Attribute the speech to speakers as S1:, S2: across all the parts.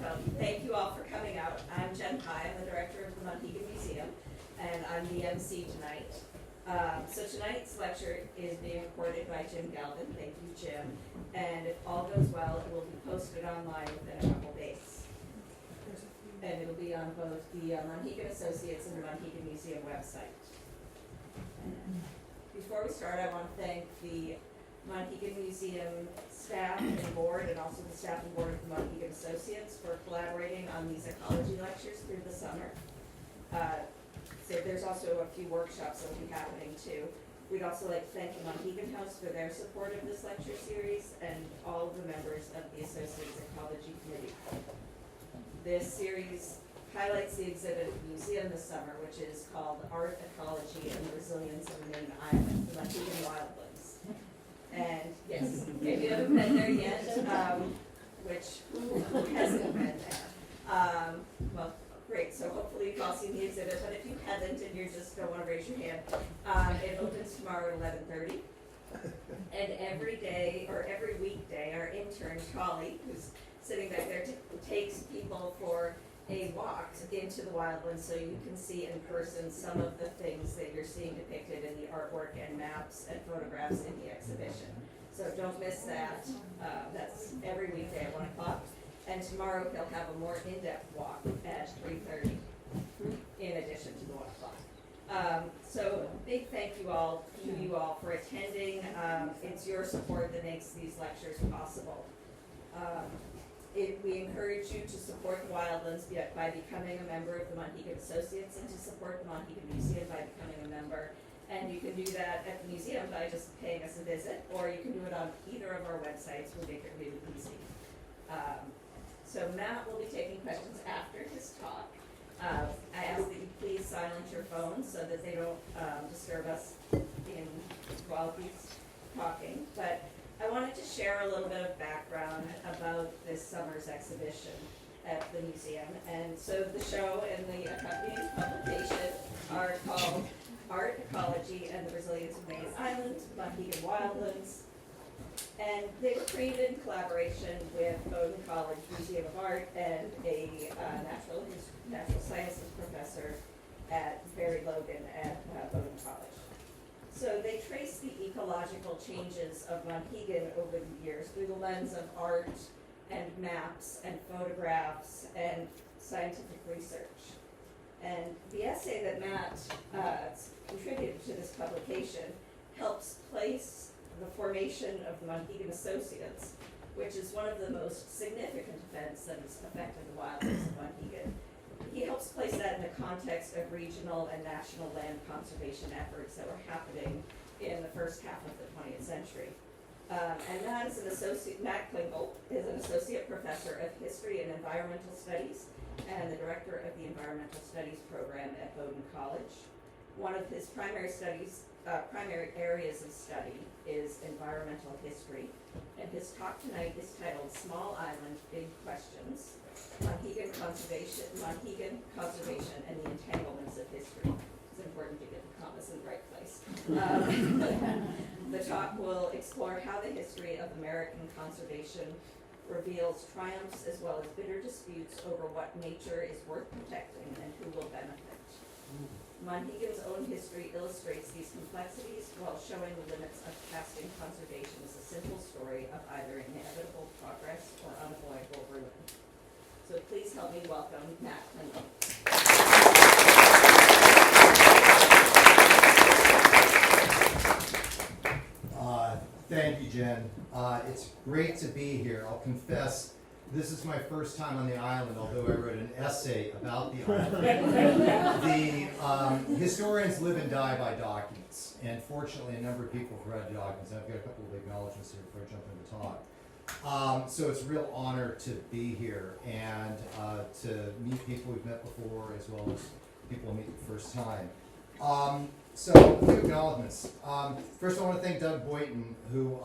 S1: welcome. Thank you all for coming out. I'm Jen Pye. I'm the director of the Monhegan Museum, and I'm the MC tonight. So tonight's lecture is being recorded by Jim Galvin. Thank you, Jim. And if all goes well, it will be posted online within a couple days. And it'll be on both the Monhegan Associates and the Monhegan Museum website. And before we start, I want to thank the Monhegan Museum staff and board, and also the staff and board of the Monhegan Associates for collaborating on these ecology lectures through the summer. So there's also a few workshops that will be happening too. We'd also like to thank the Monhegan House for their support of this lecture series and all of the members of the Associates Ecology Committee. This series highlights the exhibit at the museum this summer, which is called Art, Ecology, and the Resilience of the Main Island, the Monhegan Wildlands. And yes, if you haven't been there yet, which who hasn't been there? Well, great, so hopefully you've all seen the exhibit, but if you haven't and you just don't want to raise your hand, it opens tomorrow at 11:30. And every day, or every weekday, our intern, Holly, who's sitting back there, takes people for a walk into the wildlands so you can see in person some of the things that you're seeing depicted in the artwork and maps and photographs in the exhibition. So don't miss that. That's every weekday at 1 o'clock. And tomorrow he'll have a more in-depth walk at 3:30 in addition to the 1 o'clock. So big thank you all to you all for attending. It's your support that makes these lectures possible. We encourage you to support the Wildlands by becoming a member of the Monhegan Associates, and to support the Monhegan Museum by becoming a member. And you can do that at the museum by just paying us a visit, or you can do it on either of our websites. We'll make it really easy. So Matt will be taking questions after his talk. I ask that you please silence your phones so that they don't disturb us while he's talking. But I wanted to share a little bit of background about this summer's exhibition at the museum. And so the show and the accompanying publication are called Art, Ecology, and the Resilience of Main Island, Monhegan Wildlands. And they were created in collaboration with Bowdoin College Museum of Art and a natural sciences professor at Barry Logan at Bowdoin College. So they trace the ecological changes of Monhegan over the years through the lens of art and maps and photographs and scientific research. And the essay that Matt contributed to this publication helps place the formation of the Monhegan Associates, which is one of the most significant events that has affected the wildlands of Monhegan. He helps place that in the context of regional and national land conservation efforts that were happening in the first half of the 20th century. And Matt is Matt Klingle is an associate professor of history and environmental studies and the director of the environmental studies program at Bowdoin College. One of his primary areas of study is environmental history, and his talk tonight is titled Small Island, Big Questions, Monhegan Conservation and the Entanglements of History. It's important to get the commas in the right place. The talk will explore how the history of American conservation reveals triumphs as well as bitter disputes over what nature is worth protecting and who will benefit. Monhegan's own history illustrates these complexities while showing the limits of casting conservation as a simple story of either inevitable progress or unavoidable ruin. So please help me welcome Matt Klingle.
S2: Thank you, Jen. It's great to be here. I'll confess, this is my first time on the island, although I wrote an essay about the island. The historians live and die by documents, and fortunately a number of people have read documents. I've got a couple of acknowledgments here before I jump into talk. So it's a real honor to be here and to meet people we've met before, as well as people we'll meet the first time. So a few acknowledgments. First, I want to thank Doug Boynton, who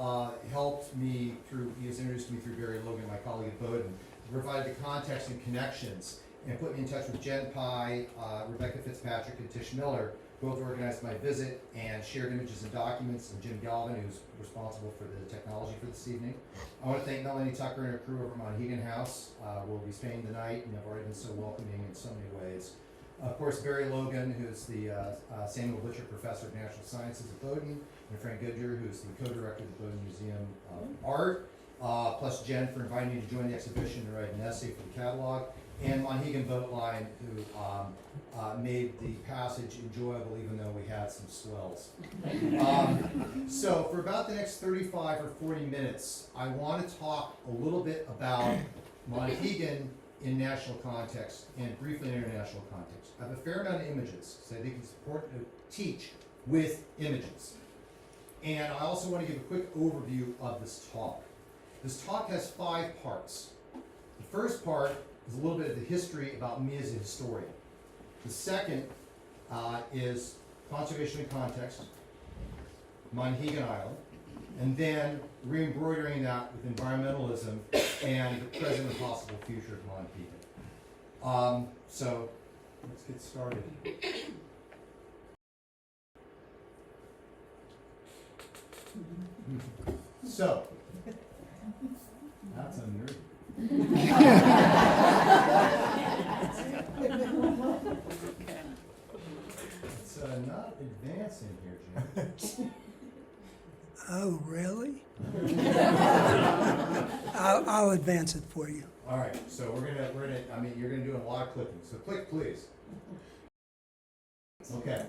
S2: helped me through, he was introduced to me through Barry Logan, my colleague at Bowdoin, to provide the context and connections, and put me in touch with Jen Pye, Rebecca Fitzpatrick, and Tish Miller, both organized my visit and shared images and documents, and Jim Galvin, who's responsible for the technology for this evening. I want to thank Melanie Tucker and her crew over at Monhegan House. We'll be staying the night, and have already been so welcoming in so many ways. Of course, Barry Logan, who's the Samuel Butcher Professor of Natural Sciences at Bowdoin, and Frank Goodyear, who's the co-director of the Bowdoin Museum of Art, plus Jen for inviting me to join the exhibition and write an essay for the catalog, and Monhegan Boat Line, who made the passage enjoyable even though we had some swells. So for about the next 35 or 40 minutes, I want to talk a little bit about Monhegan in national context and briefly in international context. I have a fair amount of images, so I think it's important to teach with images. And I also want to give a quick overview of this talk. This talk has 5 parts. The first part is a little bit of the history about me as a historian. The second is conservation and context, Monhegan Island, and then re-embroidering that with environmentalism and the present and possible future of Monhegan. So let's get started. So, that's unnerving. It's not advancing here, Jim.
S3: Oh, really? I'll advance it for you.
S2: All right, so we're gonna. I mean, you're gonna do a lot of clicking. So click, please. Okay.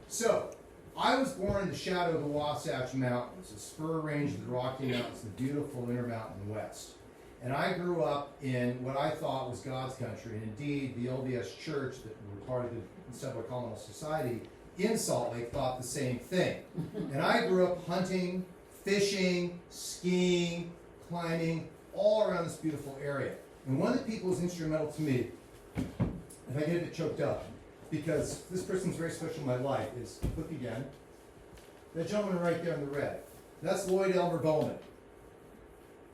S2: So, I was born in the shadow of the Wasatch Mountains, a spur range of the Rocky Mountains, the beautiful Intermountain West. And I grew up in what I thought was God's country, and indeed the LDS Church that were part of the Settler Colonial Society in Salt Lake thought the same thing. And I grew up hunting, fishing, skiing, climbing, all around this beautiful area. And one of the people who's instrumental to me, if I get a bit choked up, because this person's very special in my life, is, look again, that gentleman right there in the red. That's Lloyd Elmer Bowman.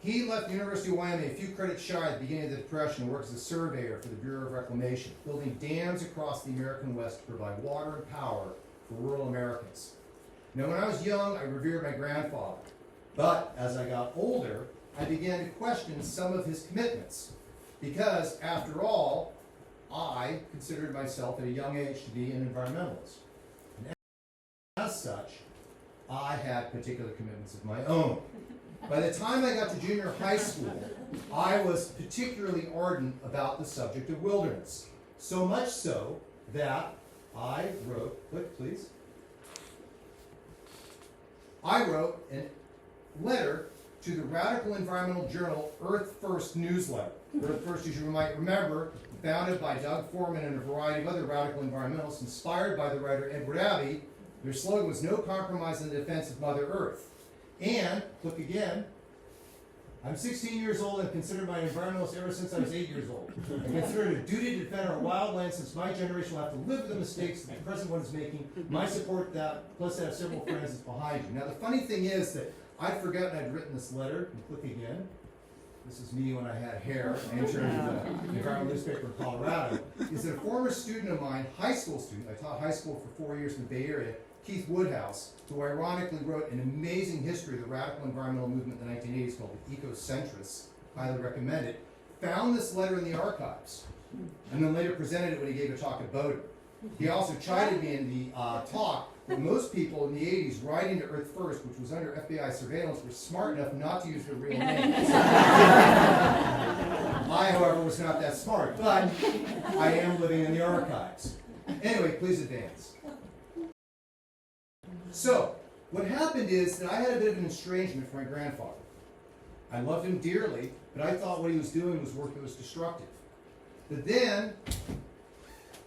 S2: He left the University of Wyoming a few credits shy at the beginning of the Depression and worked as a surveyor for the Bureau of Reclamation, building dams across the American West to provide water and power for rural Americans. Now, when I was young, I revered my grandfather. But as I got older, I began to question some of his commitments. Because, after all, I considered myself at a young age to be an environmentalist. And as such, I had particular commitments of my own. By the time I got to junior high school, I was particularly ardent about the subject of wilderness. So much so that I wrote, click please. I wrote a letter to the radical environmental journal Earth First newsletter. Earth First, as you might remember, founded by Doug Foreman and a variety of other radical environmentalists inspired by the writer Edward Abbey. Their slogan was "No compromise in the defense of Mother Earth." And, look again, I'm 16 years old and considered my environmentalist ever since I was 8 years old. I consider it a duty to defend our wildlands since my generation will have to live with the mistakes that the present one is making. My support that, plus I have several friends is behind you. Now the funny thing is that I'd forgotten I'd written this letter, and click again. This is me when I had hair, I interned at the environmental newspaper in Colorado, is that a former student of mine, high school student, I taught high school for 4 years in the Bay Area, Keith Woodhouse, who ironically wrote an amazing history of the radical environmental movement in the 1980s called the Ecocentrists, highly recommend it, found this letter in the archives, and then later presented it when he gave a talk at Bowdoin. He also chided me in the talk that most people in the 80s writing to Earth First, which was under FBI surveillance, were smart enough not to use their real names. I, however, was not that smart, but I am living in the archives. Anyway, please advance. So, what happened is that I had a bit of an estrangement from my grandfather. I loved him dearly, but I thought what he was doing was work that was destructive. But then,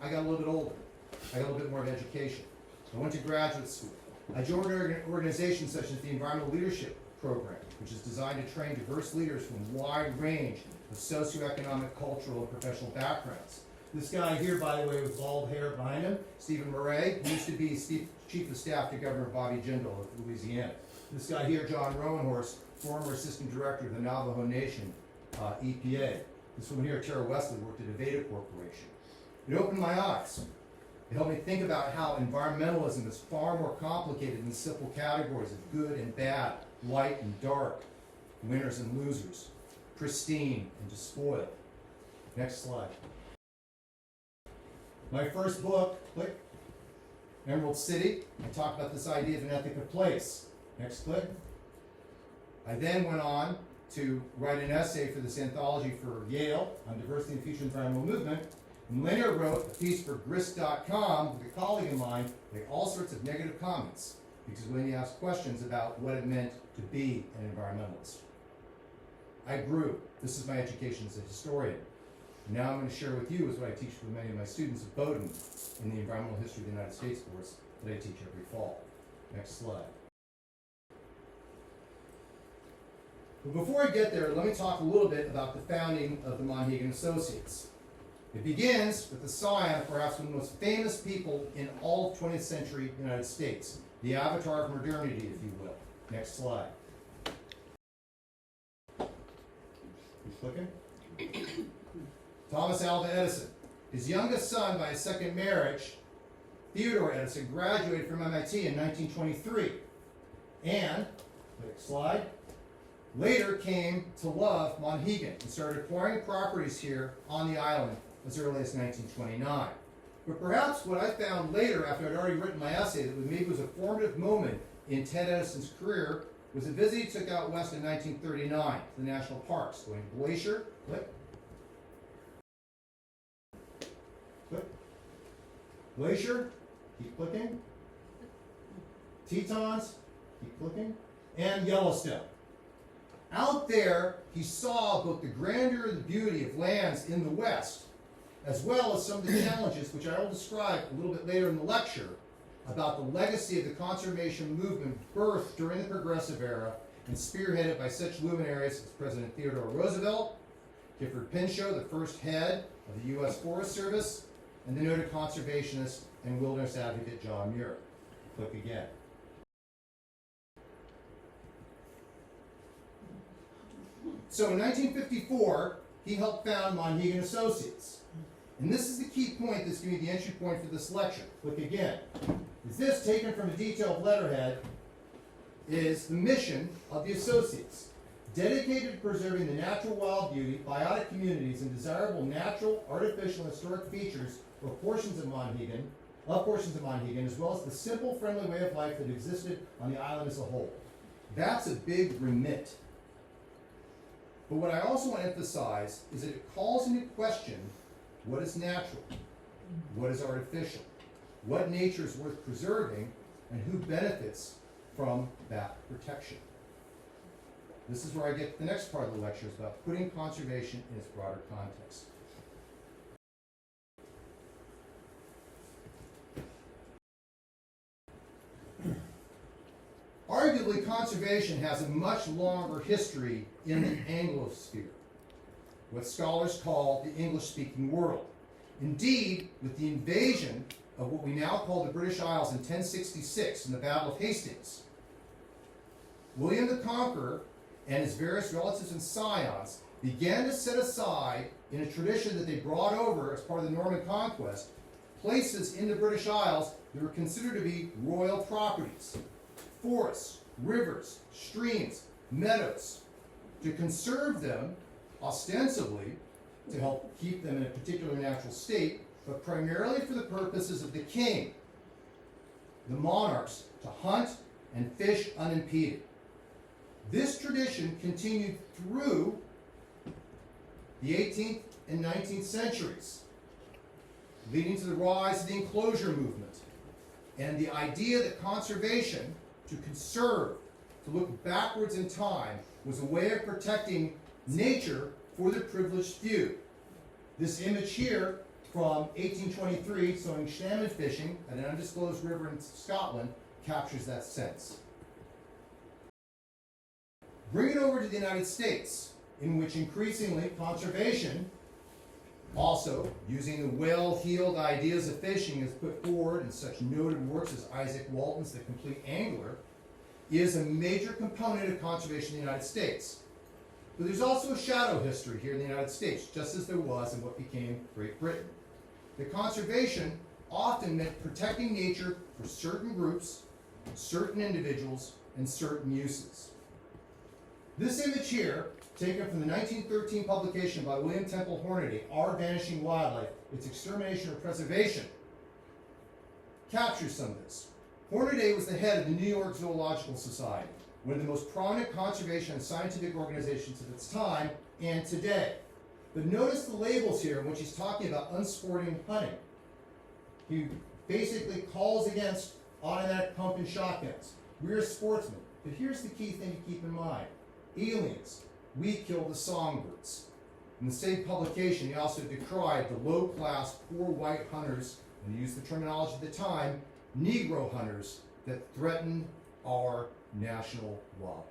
S2: I got a little bit older. I got a little bit more of education. I went to graduate school. I joined organizations such as the Environmental Leadership Program, which is designed to train diverse leaders from a wide range of socioeconomic, cultural, and professional backgrounds. This guy here, by the way, with bald hair behind him, Stephen Murray, he used to be Chief of Staff to Governor Bobby Jindal of Louisiana. This guy here, John Rowenhorst, former Assistant Director of the Navajo Nation, EPA. This woman here, Tara Wesley, worked at Aveda Corporation. It opened my eyes. It helped me think about how environmentalism is far more complicated than simple categories of good and bad, light and dark, winners and losers, pristine and despoiled. Next slide. My first book, click, Emerald City, I talk about this idea of an ethic of place. Next click. I then went on to write an essay for this anthology for Yale on diversity and future environmental movement. And later wrote a piece for grist.com with a colleague of mine, made all sorts of negative comments because when he asked questions about what it meant to be an environmentalist. I grew. This is my education as a historian. And now I'm going to share with you is what I teach for many of my students at Bowdoin in the Environmental History of the United States course that I teach every fall. Next slide. But before I get there, let me talk a little bit about the founding of the Monhegan Associates. It begins with the scion of perhaps one of the most famous people in all of 20th century United States, the avatar of modernity, if you will. Next slide. Keep clicking. Thomas Alva Edison. His youngest son by his second marriage, Theodore Edison, graduated from MIT in 1923. And, next slide, later came to love Monhegan and started acquiring properties here on the island as early as 1929. But perhaps what I found later, after I'd already written my essay, that maybe was a formative moment in Ted Edison's career, was a visit he took out west in 1939 to the national parks, going to Glacier, click, click, Glacier, keep clicking, Tetons, keep clicking, and Yellowstone. Out there, he saw both the grandeur and the beauty of lands in the West, as well as some of the challenges, which I will describe a little bit later in the lecture, about the legacy of the conservation movement birthed during the Progressive Era and spearheaded by such luminaries as President Theodore Roosevelt, Gifford Pinchot, the first head of the U.S. Forest Service, and the noted conservationist and wilderness advocate John Muir. Click again. So in 1954, he helped found Monhegan Associates. And this is the key point that's going to be the entry point for this lecture. Click again. Is this, taken from a detailed letterhead, is the mission of the Associates, dedicated to preserving the natural wild beauty, biotic communities, and desirable natural, artificial, and historic features or portions of Monhegan, as well as the simple, friendly way of life that existed on the island as a whole. That's a big remit. But what I also want to emphasize is that it calls into question what is natural, what is artificial, what nature is worth preserving, and who benefits from that protection. This is where I get to the next part of the lecture, is about putting conservation in its broader context. Arguably, conservation has a much longer history in the Anglosphere, what scholars call the English-speaking world. Indeed, with the invasion of what we now call the British Isles in 1066 in the Battle of Hastings, William the Conqueror and his various relatives and scions began to set aside, in a tradition that they brought over as part of the Norman conquest, places in the British Isles that were considered to be royal properties. Forests, rivers, streams, meadows, to conserve them, ostensibly, to help keep them in a particular natural state, but primarily for the purposes of the king, the monarchs, to hunt and fish unimpeded. This tradition continued through the 18th and 19th centuries, leading to the rise of the enclosure movement and the idea that conservation, to conserve, to look backwards in time, was a way of protecting nature for the privileged few. This image here from 1823, showing salmon fishing at an undisclosed river in Scotland, captures that sense. Bring it over to the United States, in which increasingly conservation, also using the well-heeled ideas of fishing as put forward in such noted works as Isaac Walton's The Complete Angler, is a major component of conservation in the United States. But there's also a shadow history here in the United States, just as there was in what became Great Britain. The conservation often meant protecting nature for certain groups, certain individuals, and certain uses. This image here, taken from the 1913 publication by William Temple Hornaday, Our Vanishing Wildlife, Its Extermination or Preservation, captures some of this. Hornaday was the head of the New York Zoological Society, one of the most prominent conservation and scientific organizations of its time and today. But notice the labels here in which he's talking about unsporting hunting. He basically calls against automatic pump and shotguns. We're sportsmen. But here's the key thing to keep in mind. Aliens. We kill the songbirds. In the same publication, he also decried the low-class, poor white hunters, and he used the terminology at the time, Negro hunters, that threaten our national wildlife.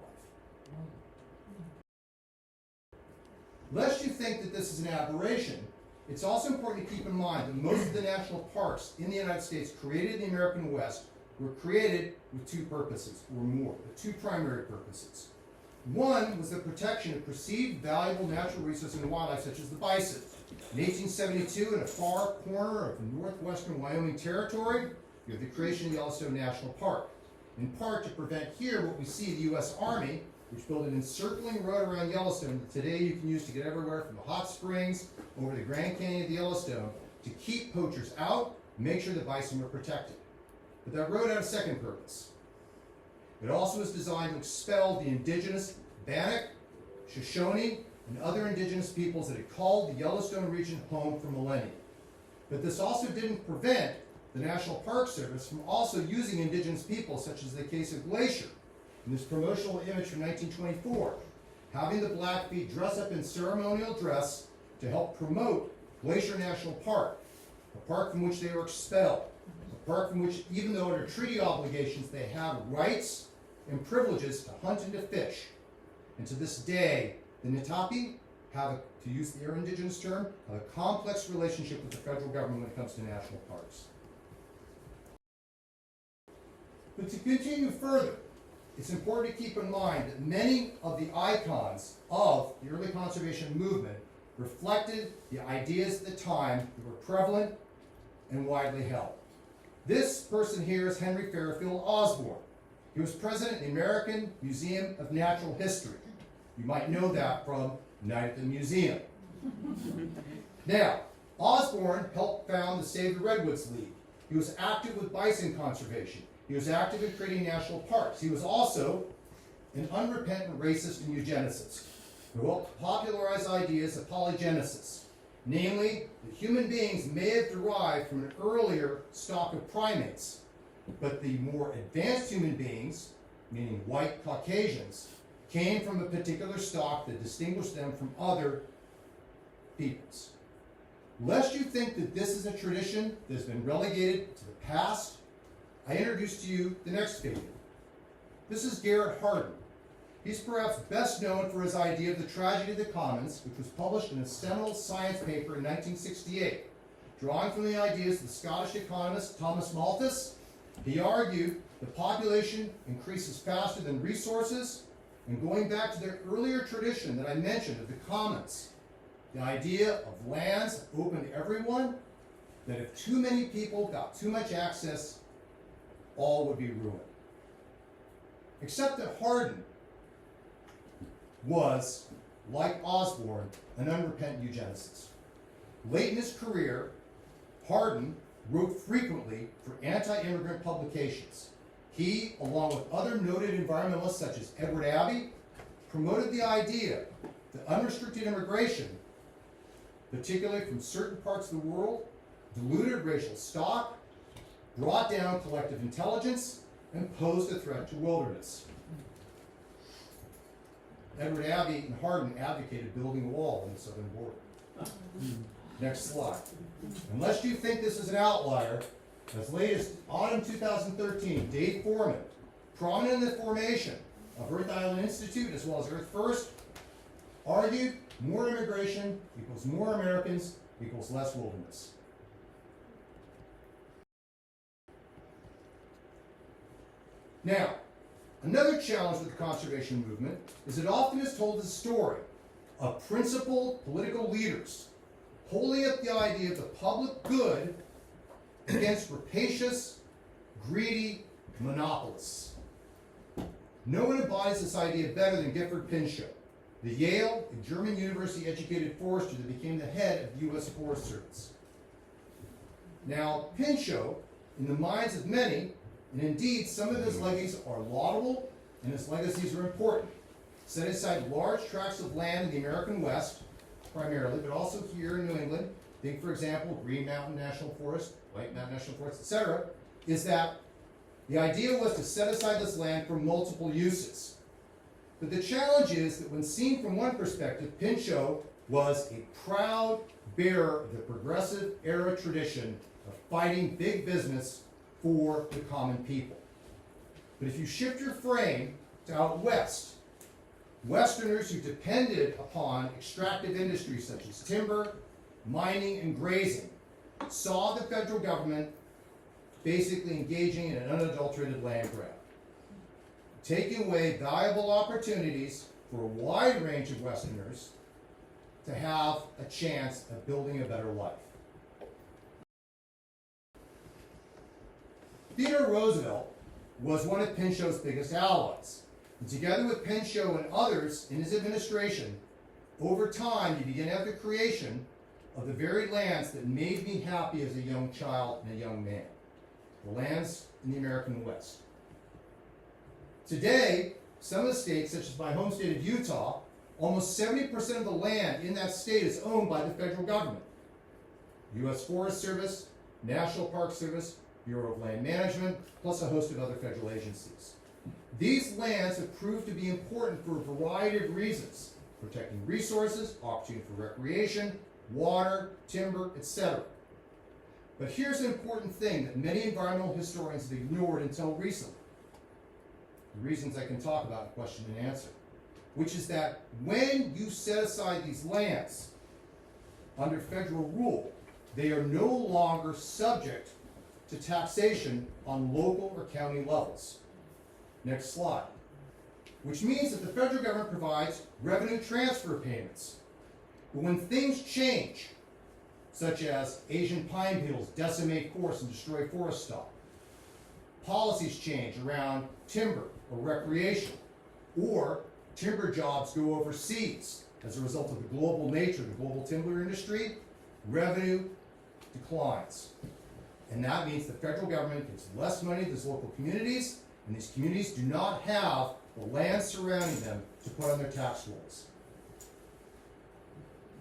S2: Lest you think that this is an aberration, it's also important to keep in mind that most of the national parks in the United States created in the American West were created with two purposes, or more, the two primary purposes. One was the protection of perceived valuable natural resources and wildlife, such as the bison. In 1872, in a far corner of northwestern Wyoming Territory, you have the creation of Yellowstone National Park, in part to prevent here what we see the U.S. Army, which built an encircling road around Yellowstone that today you can use to get everywhere from the hot springs over the Grand Canyon of the Yellowstone, to keep poachers out, make sure the bison were protected. But that road had a second purpose. It also was designed to expel the indigenous Bannock, Shoshone, and other indigenous peoples that had called the Yellowstone region home for millennia. But this also didn't prevent the National Park Service from also using indigenous people, such as the case of Glacier, in this promotional image from 1924, having the Blackfeet dress up in ceremonial dress to help promote Glacier National Park, a park from which they were expelled, a park from which, even though under treaty obligations, they have rights and privileges to hunt and to fish. And to this day, the Nitapi have, to use their indigenous term, have a complex relationship with the federal government when it comes to national parks. But to continue further, it's important to keep in mind that many of the icons of the early conservation movement reflected the ideas at the time that were prevalent and widely held. This person here is Henry Fairfield Osborn. He was president of the American Museum of Natural History. You might know that from Night at the Museum. Now, Osborn helped found the Save the Redwoods League. He was active with bison conservation. He was active in creating national parks. He was also an unrepentant racist and eugenicist who helped popularize ideas of polygenesis, namely that human beings may have derived from an earlier stock of primates, but the more advanced human beings, meaning white Caucasians, came from a particular stock that distinguished them from other peoples. Lest you think that this is a tradition that has been relegated to the past, I introduce to you the next figure. This is Garrett Hardin. He's perhaps best known for his idea of the tragedy of the commons, which was published in a seminal science paper in 1968. Drawing from the ideas of the Scottish economist Thomas Malthus, he argued the population increases faster than resources, and going back to their earlier tradition that I mentioned of the commons, the idea of lands open to everyone, that if too many people got too much access, all would be ruined. Except that Hardin was, like Osborn, an unrepentant eugenicist. Late in his career, Hardin wrote frequently for anti-immigrant publications. He, along with other noted environmentalists such as Edward Abbey, promoted the idea that unrestricted immigration, particularly from certain parts of the world, diluted racial stock, brought down collective intelligence, and posed a threat to wilderness. Edward Abbey and Hardin advocated building a wall on the southern border. Next slide. Unless you think this is an outlier, as late as autumn 2013, Dave Foreman, prominent in the formation of Earth Island Institute as well as Earth First, argued more immigration equals more Americans equals less wilderness. Now, another challenge with the conservation movement is it often is told as a story of principled political leaders holding up the idea of the public good against rapacious, greedy monopolists. No one embodies this idea better than Gifford Pinchot, the Yale and German university-educated forester that became the head of the U.S. Forest Service. Now, Pinchot, in the minds of many, and indeed some of his legacies are laudable and his legacies are important, set aside large tracts of land in the American West, primarily, but also here in New England. Think, for example, Green Mountain National Forest, White Mountain National Forest, etc., is that the idea was to set aside this land for multiple uses. But the challenge is that when seen from one perspective, Pinchot was a proud bearer of the progressive era tradition of fighting big business for the common people. But if you shift your frame to out west, Westerners who depended upon extractive industries such as timber, mining, and grazing saw the federal government basically engaging in an unadulterated land grab, taking away valuable opportunities for a wide range of Westerners to have a chance of building a better life. Theodore Roosevelt was one of Pinchot's biggest allies. And together with Pinchot and others in his administration, over time you begin to have the creation of the very lands that made me happy as a young child and a young man. The lands in the American West. Today, some of the states, such as my home state of Utah, almost 70% of the land in that state is owned by the federal government. U.S. Forest Service, National Park Service, Bureau of Land Management, plus a host of other federal agencies. These lands have proved to be important for a variety of reasons: protecting resources, opportunity for recreation, water, timber, etc. But here's an important thing that many environmental historians have ignored until recently. The reasons I can talk about in question and answer, which is that when you set aside these lands under federal rule, they are no longer subject to taxation on local or county levels. Next slide. Which means that the federal government provides revenue transfer payments. But when things change, such as Asian pine beetles decimate forests and destroy forest stock, policies change around timber or recreation, or timber jobs go overseas as a result of the global nature of the global timber industry, revenue declines. And that means the federal government gives less money to these local communities, and these communities do not have the land surrounding them to put on their tax rolls.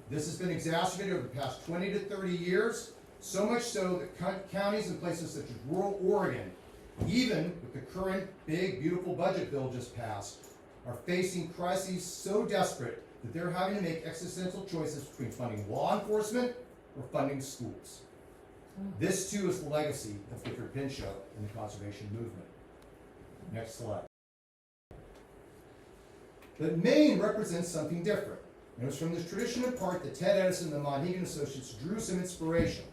S2: This has been exacerbated over the past 20 to 30 years, so much so that counties in places such as rural Oregon, even with the current big, beautiful budget bill just passed, are facing crises so desperate that they're having to make existential choices between funding law enforcement or funding schools. This too is the legacy of Gifford Pinchot and the conservation movement. Next slide. But Maine represents something different. And it was from this tradition in part that Ted Edison and the Monhegan Associates drew some inspiration.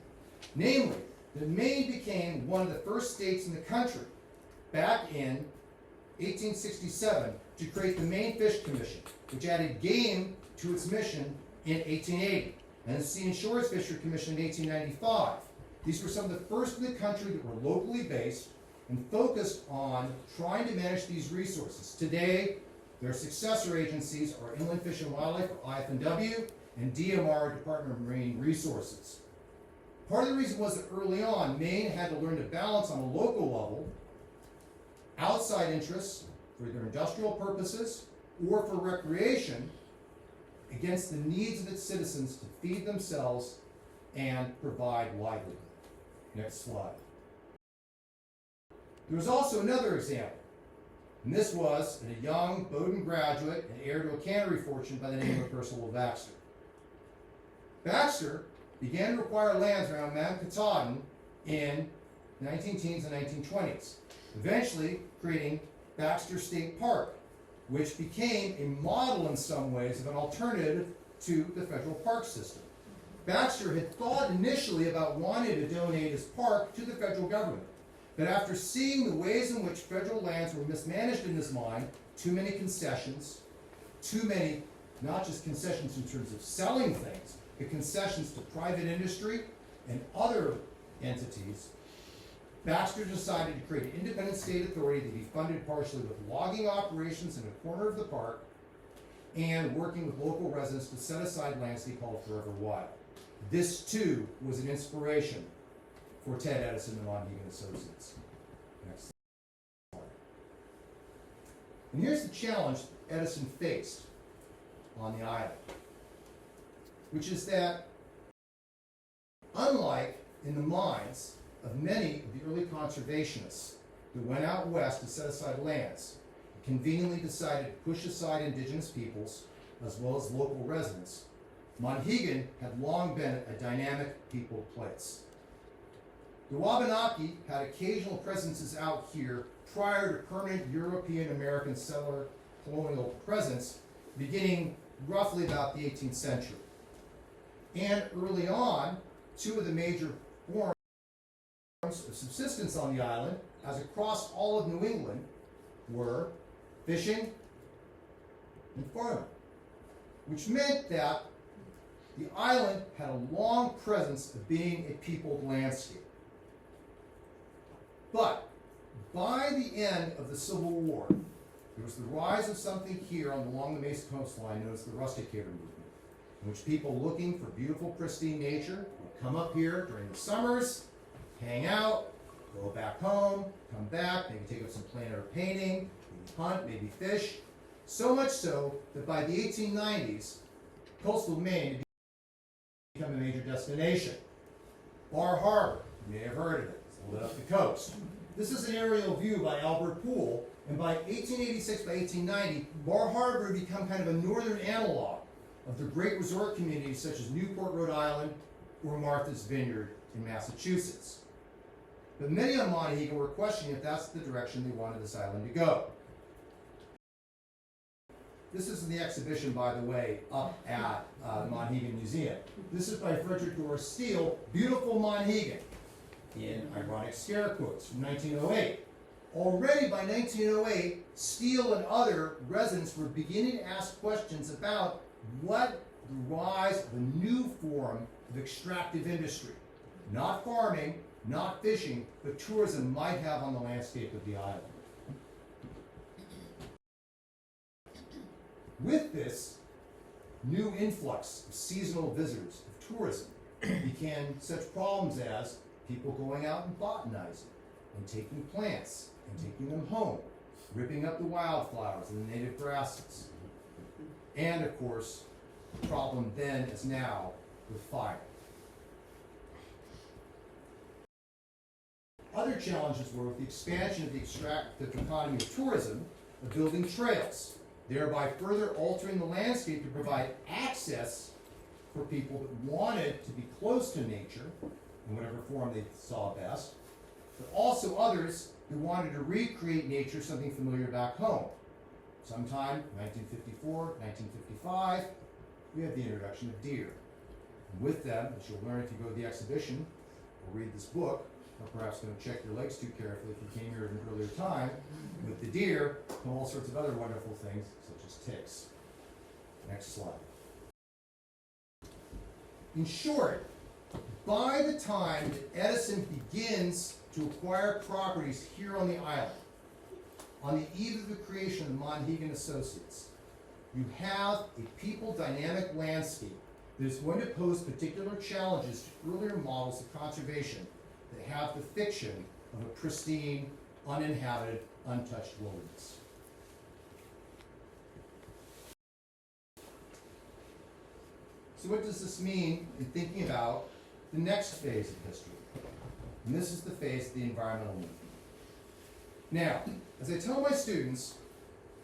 S2: Namely, that Maine became one of the first states in the country back in 1867 to create the Maine Fish Commission, which added game to its mission in 1880, and the Sea and Shores Fishery Commission in 1895. These were some of the first in the country that were locally based and focused on trying to manage these resources. Today, their successor agencies are Inland Fish and Wildlife, or IF&W, and DMR, Department of Marine Resources. Part of the reason was that early on, Maine had to learn to balance on a local level outside interests for either industrial purposes or for recreation against the needs of its citizens to feed themselves and provide livelihood. Next slide. There was also another example, and this was in a young Bowdoin graduate and heir to a cannery fortune by the name of Percival Baxter. Baxter began to acquire lands around Mount Katahdin in 19-teens and 1920s, eventually creating Baxter State Park, which became a model in some ways of an alternative to the federal park system. Baxter had thought initially about wanting to donate his park to the federal government, but after seeing the ways in which federal lands were mismanaged in his mind, too many concessions, too many, not just concessions in terms of selling things, but concessions to private industry and other entities, Baxter decided to create an independent state authority to be funded partially with logging operations in a corner of the park and working with local residents to set aside lands to be called Forever Wild. This too was an inspiration for Ted Edison and Monhegan Associates. Next slide. And here's the challenge Edison faced on the island, which is that unlike in the minds of many of the early conservationists who went out west to set aside lands, conveniently decided to push aside indigenous peoples as well as local residents, Monhegan had long been a dynamic people place. The Wabanaki had occasional presences out here prior to permanent European American settler colonial presence beginning roughly about the 18th century. And early on, two of the major forms of subsistence on the island, as across all of New England, were fishing and farming, which meant that the island had a long presence of being a peopled landscape. But by the end of the Civil War, there was the rise of something here along the Mesa coastline known as the rusticator movement, in which people looking for beautiful, pristine nature would come up here during the summers, hang out, go back home, come back, maybe take up some plein air painting, maybe hunt, maybe fish. So much so that by the 1890s, coastal Maine had become a major destination. Bar Harbor, you may have heard of it, it's lit up the coast. This is an aerial view by Albert Poole, and by 1886, by 1890, Bar Harbor had become kind of a northern analog of the great resort communities such as Newport, Rhode Island, or Martha's Vineyard in Massachusetts. But many on Monhegan were questioning if that's the direction they wanted this island to go. This is the exhibition, by the way, up at the Monhegan Museum. This is by Frederick Doris Steele, Beautiful Monhegan, in ironic scare quotes, from 1908. Already by 1908, Steele and other residents were beginning to ask questions about what the rise of a new form of extractive industry, not farming, not fishing, but tourism might have on the landscape of the island. With this new influx of seasonal visitors, of tourism, began such problems as people going out and botanizing, and taking plants, and taking them home, ripping up the wildflowers and the native grasses. And of course, the problem then as now with fire. Other challenges were with the expansion of the extractive economy of tourism, of building trails, thereby further altering the landscape to provide access for people that wanted to be close to nature, in whatever form they saw best, but also others who wanted to recreate nature, something familiar back home. Sometime 1954, 1955, we had the introduction of deer. And with them, as you'll learn if you go to the exhibition or read this book, or perhaps don't check your legs too carefully if you came here at an earlier time, with the deer come all sorts of other wonderful things, such as ticks. Next slide. In short, by the time that Edison begins to acquire properties here on the island, on the eve of the creation of the Monhegan Associates, you have a people dynamic landscape that is going to pose particular challenges to earlier models of conservation that have the fiction of a pristine, uninhabited, untouched wilderness. So what does this mean in thinking about the next phase of history? And this is the phase of the environmental movement. Now, as I tell my students,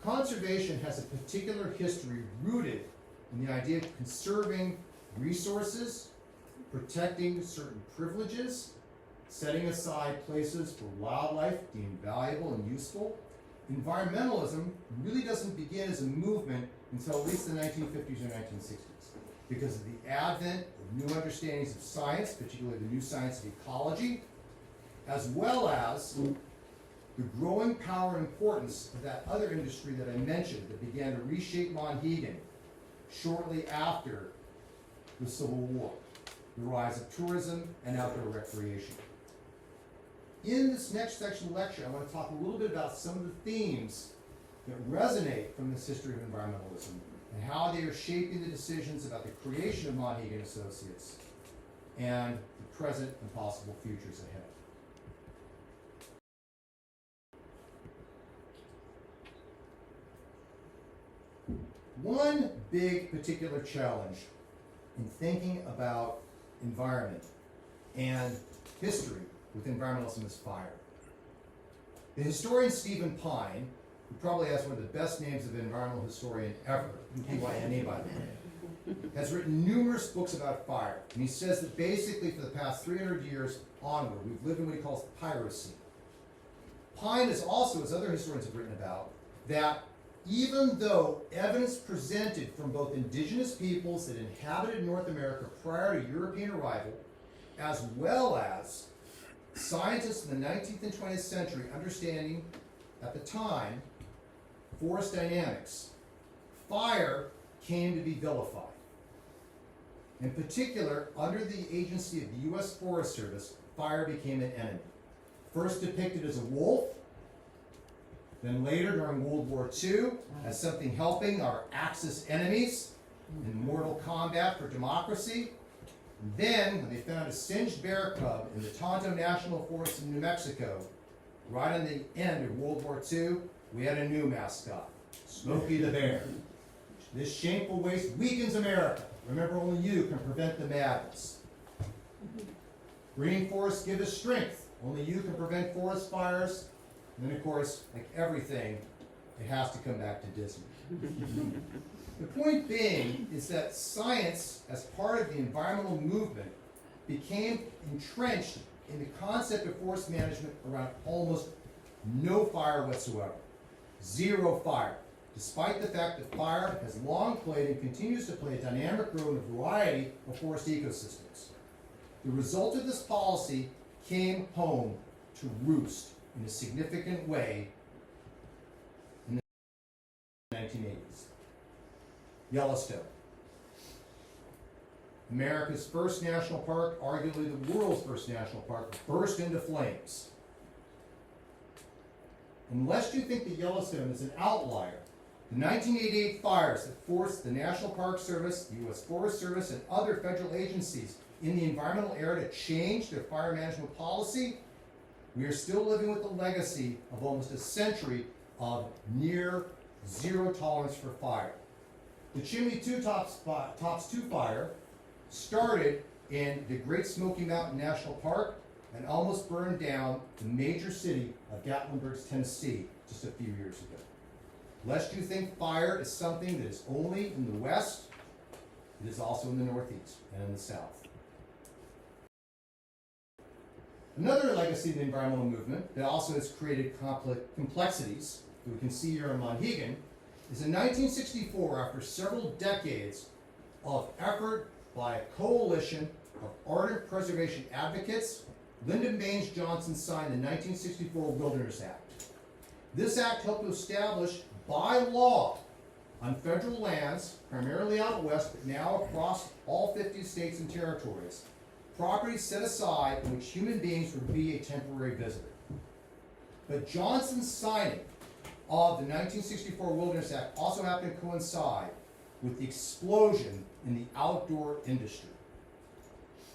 S2: conservation has a particular history rooted in the idea of conserving resources, protecting certain privileges, setting aside places for wildlife deemed valuable and useful. Environmentalism really doesn't begin as a movement until at least the 1950s or 1960s because of the advent of new understandings of science, particularly the new science of ecology, as well as the growing power and importance of that other industry that I mentioned that began to reshape Monhegan shortly after the Civil War, the rise of tourism and outdoor recreation. in this next section of the lecture, I want to talk a little bit about some of the themes that resonate from this history of environmentalism and how they are shaping the decisions about the creation of Monhegan Associates and the present and possible futures ahead. One big particular challenge in thinking about environment and history with environmentalism is fire. The historian Stephen Pine, who probably has one of the best names of an environmental historian ever, PYNE by the way, has written numerous books about fire. And he says that basically for the past 300 years onward, we've lived in what he calls piracy. Pine is also, as other historians have written about, that even though evidence presented from both indigenous peoples that inhabited North America prior to European arrival, as well as scientists in the 19th and 20th century understanding at the time forest dynamics, fire came to be vilified. In particular, under the agency of the U.S. Forest Service, fire became an enemy. First depicted as a wolf, then later during World War II as something helping our Axis enemies in mortal combat for democracy. And then, when they found a singed bear cub in the Tonto National Forest in New Mexico, right on the end of World War II, we had a new mascot, Smokey the Bear. This shameful waste weakens America. Remember, only you can prevent the madness. Green forests give us strength. Only you can prevent forest fires. And then, of course, like everything, it has to come back to Disney. The point being is that science, as part of the environmental movement, became entrenched in the concept of forest management around almost no fire whatsoever. Zero fire, despite the fact that fire has long played and continues to play a dynamic role in a variety of forest ecosystems. The result of this policy came home to roost in a significant way in the 1980s. Yellowstone. America's first national park, arguably the world's first national park, burst into flames. Unless you think that Yellowstone is an outlier, the 1988 fires that forced the National Park Service, the U.S. Forest Service, and other federal agencies in the environmental era to change their fire management policy, we are still living with the legacy of almost a century of near zero tolerance for fire. The Chimney Tops 2 fire started in the Great Smoky Mountain National Park and almost burned down the major city of Gatlinburg, Tennessee, just a few years ago. Lest you think fire is something that is only in the West, it is also in the Northeast and in the South. Another legacy of the environmental movement that also has created complexities that we can see here in Monhegan is in 1964, after several decades of effort by a coalition of ardent preservation advocates, Lyndon Baines Johnson signed the 1964 Wilderness Act. This act helped to establish by law on federal lands, primarily out west, but now across all 50 states and territories, property set aside in which human beings would be a temporary visitor. But Johnson's signing of the 1964 Wilderness Act also happened to coincide with the explosion in the outdoor industry.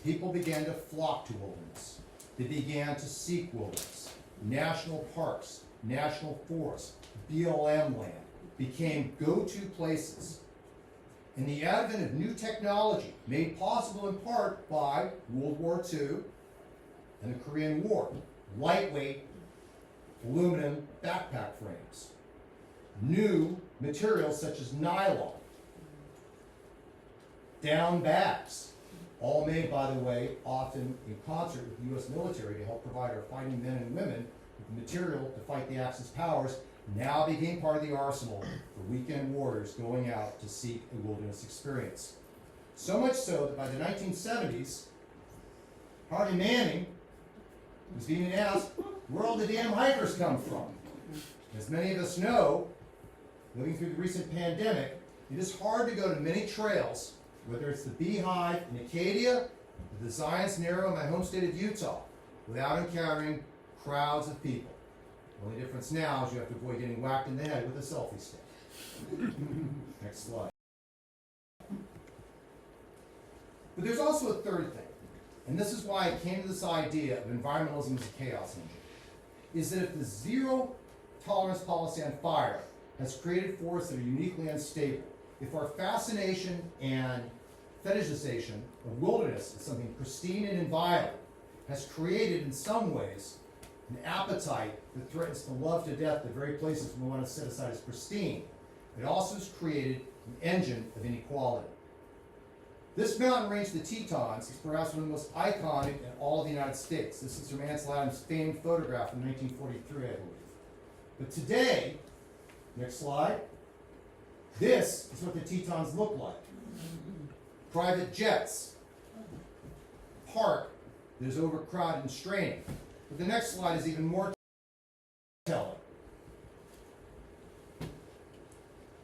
S2: People began to flock to wilderness. They began to seek wilderness. National parks, national forests, BLM land became go-to places. And the advent of new technology, made possible in part by World War II and the Korean War, lightweight aluminum backpack frames, new materials such as nylon, down bags, all made, by the way, often in concert with the U.S. military to help provide our fighting men and women with the material to fight the Axis powers, now became part of the arsenal for weekend warriors going out to seek a wilderness experience. So much so that by the 1970s, Harvey Manning was being asked where all the damn hikers come from. As many of us know, living through the recent pandemic, it is hard to go to many trails, whether it's the Beehive in Acadia or the Zion's Narrow in my home state of Utah, without encountering crowds of people. The only difference now is you have to avoid getting whacked in the head with a selfie stick. Next slide. But there's also a third thing, and this is why I came to this idea of environmentalism as a chaos engine, is that if the zero tolerance policy on fire has created forests that are uniquely unstable, if our fascination and fetishization of wilderness as something pristine and inviolate has created in some ways an appetite that threatens to love to death the very places we want to set aside as pristine, it also has created an engine of inequality. This mountain range, the Tetons, is perhaps one of the most iconic in all of the United States. This is from Ansel Adams' famed photograph in 1943, I believe. But today, next slide, this is what the Tetons look like. Private jets, park that is overcrowded and straining. But the next slide is even more telling.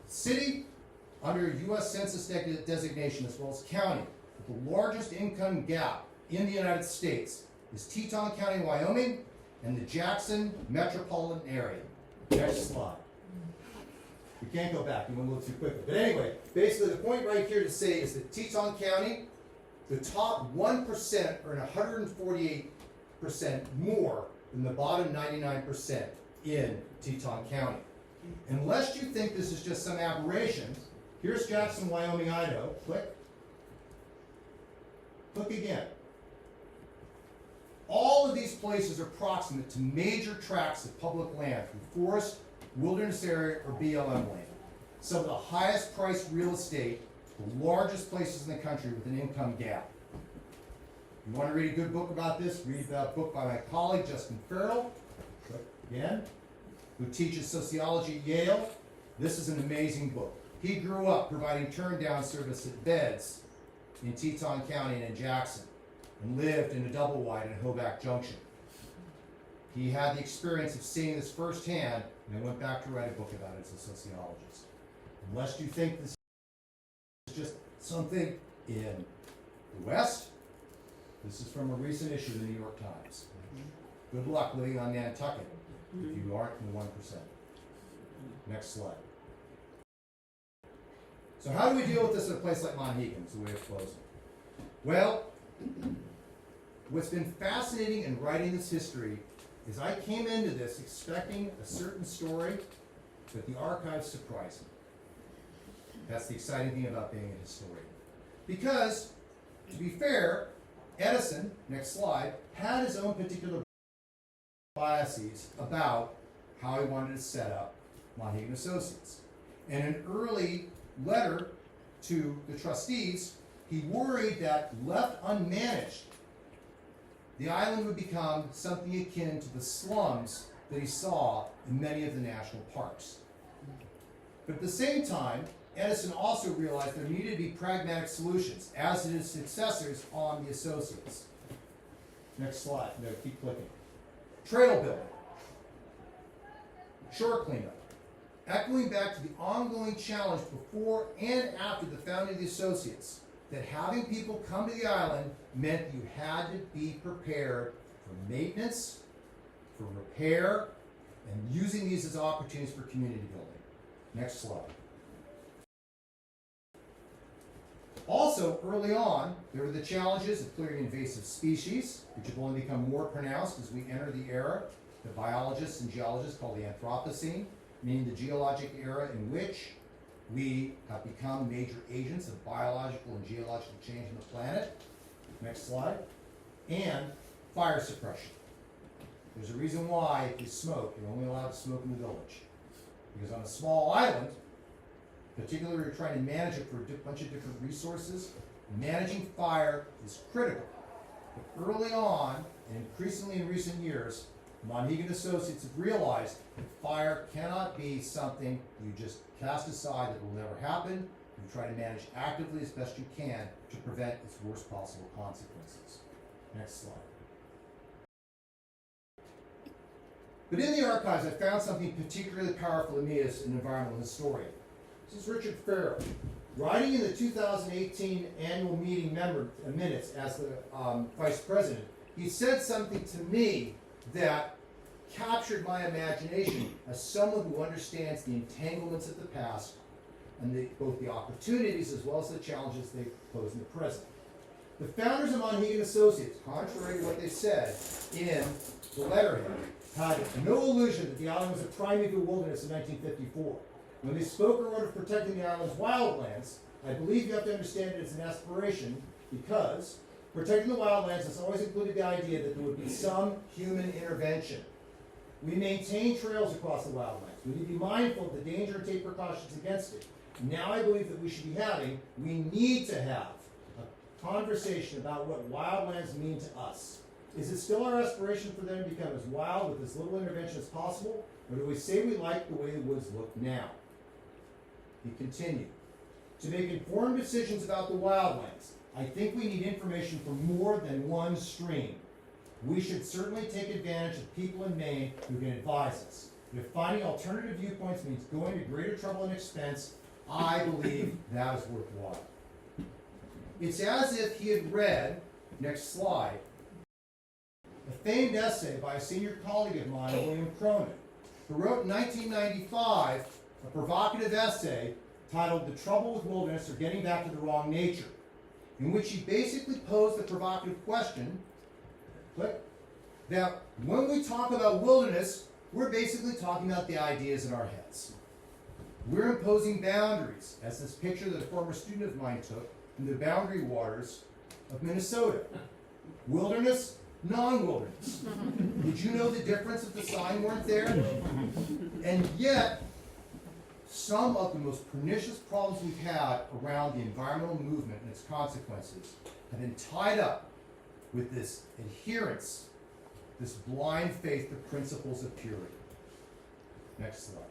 S2: City under U.S. Census designation, as well as county, with the largest income gap in the United States is Teton County, Wyoming, and the Jackson metropolitan area. Next slide. We can't go back, we went a little too quickly. But anyway, basically the point right here to say is that Teton County, the top 1% earn 148% more than the bottom 99% in Teton County. Unless you think this is just some aberration, here's Jackson, Wyoming, Idaho. Click. Click again. All of these places are proximate to major tracts of public land through forest, wilderness area, or BLM land. Some of the highest priced real estate, the largest places in the country with an income gap. You want to read a good book about this? Read a book by my colleague, Justin Farrell, again, who teaches sociology at Yale. This is an amazing book. He grew up providing turn-down service at beds in Teton County and in Jackson, and lived in a double wide in Hoback Junction. He had the experience of seeing this firsthand, and then went back to write a book about it as a sociologist. Unless you think this is just something in the West, this is from a recent issue of the New York Times. Good luck living on Nantucket if you aren't in the 1%. Next slide. So how do we deal with this in a place like Monhegan? It's a way of closing. Well, what's been fascinating in writing this history is I came into this expecting a certain story, but the archives surprised me. That's the exciting thing about being a historian. Because, to be fair, Edison, next slide, had his own particular biases about how he wanted to set up Monhegan Associates. In an early letter to the trustees, he worried that left unmanaged, the island would become something akin to the slums that he saw in many of the national parks. But at the same time, Edison also realized there needed to be pragmatic solutions, as did his successors on the associates. Next slide. No, keep clicking. Trail building. Shore cleanup. Echoing back to the ongoing challenge before and after the founding of the associates, that having people come to the island meant you had to be prepared for maintenance, for repair, and using these as opportunities for community building. Next slide. Also, early on, there were the challenges of clearing invasive species, which have only become more pronounced as we enter the era that biologists and geologists call the Anthropocene, meaning the geologic era in which we have become major agents of biological and geological change on the planet. Next slide. And fire suppression. There's a reason why if you smoke, you're only allowed to smoke in the village. Because on a small island, particularly if you're trying to manage it for a bunch of different resources, managing fire is critical. But early on, and increasingly in recent years, Monhegan Associates have realized that fire cannot be something you just cast aside that will never happen. You try to manage actively as best you can to prevent its worst possible consequences. Next slide. But in the archives, I found something particularly powerful to me as an environmental historian. This is Richard Farrell, writing in the 2018 annual meeting minutes as the vice president. He said something to me that captured my imagination as someone who understands the entanglements of the past and both the opportunities as well as the challenges they pose in the present. The founders of Monhegan Associates, contrary to what they said in the letterhead, had no illusion that the island was a primeval wilderness in 1954. When they spoke or wrote of protecting the island's wildlands, I believe you have to understand it as an aspiration because protecting the wildlands has always included the idea that there would be some human intervention. We maintain trails across the wildlands. We need to be mindful of the danger and take precautions against it. Now I believe that we need to have a conversation about what wildlands mean to us. Is it still our aspiration for them to become as wild with as little intervention as possible? Or do we say we like the way the woods look now? He continued. To make informed decisions about the wildlands, I think we need information from more than one stream. We should certainly take advantage of people in Maine who can advise us. If finding alternative viewpoints means going to greater trouble and expense, I believe that is worthwhile. It's as if he had read, next slide, a famed essay by a senior colleague of mine, William Cronin, who wrote in 1995 a provocative essay titled The Trouble with Wilderness or Getting Back to the Wrong Nature, in which he basically posed the provocative question that when we talk about wilderness, we're basically talking about the ideas in our heads. We're imposing boundaries, as this picture that a former student of mine took in the boundary waters of Minnesota. Wilderness, non-wilderness. Did you know the difference if the sign weren't there? And yet, some of the most pernicious problems we've had around the environmental movement and its consequences have been tied up with this adherence, this blind faith to principles of purity. Next slide.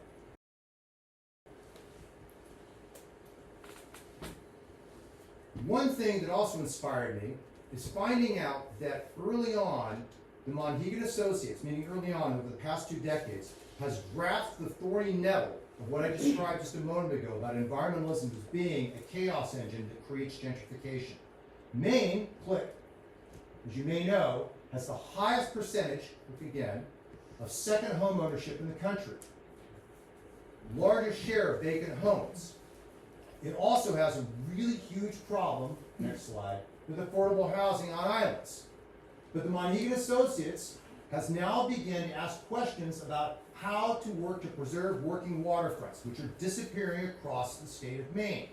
S2: One thing that also inspired me is finding out that early on, the Monhegan Associates, meaning early on over the past 2 decades, has grasped the thorny nettle of what I described just a moment ago about environmentalism as being a chaos engine that creates gentrification. Maine, as you may know, has the highest percentage, look again, of second home ownership in the country. Largest share of vacant homes. It also has a really huge problem, next slide, with affordable housing on islands. But the Monhegan Associates has now begun to ask questions about how to work to preserve working waterfronts, which are disappearing across the state of Maine.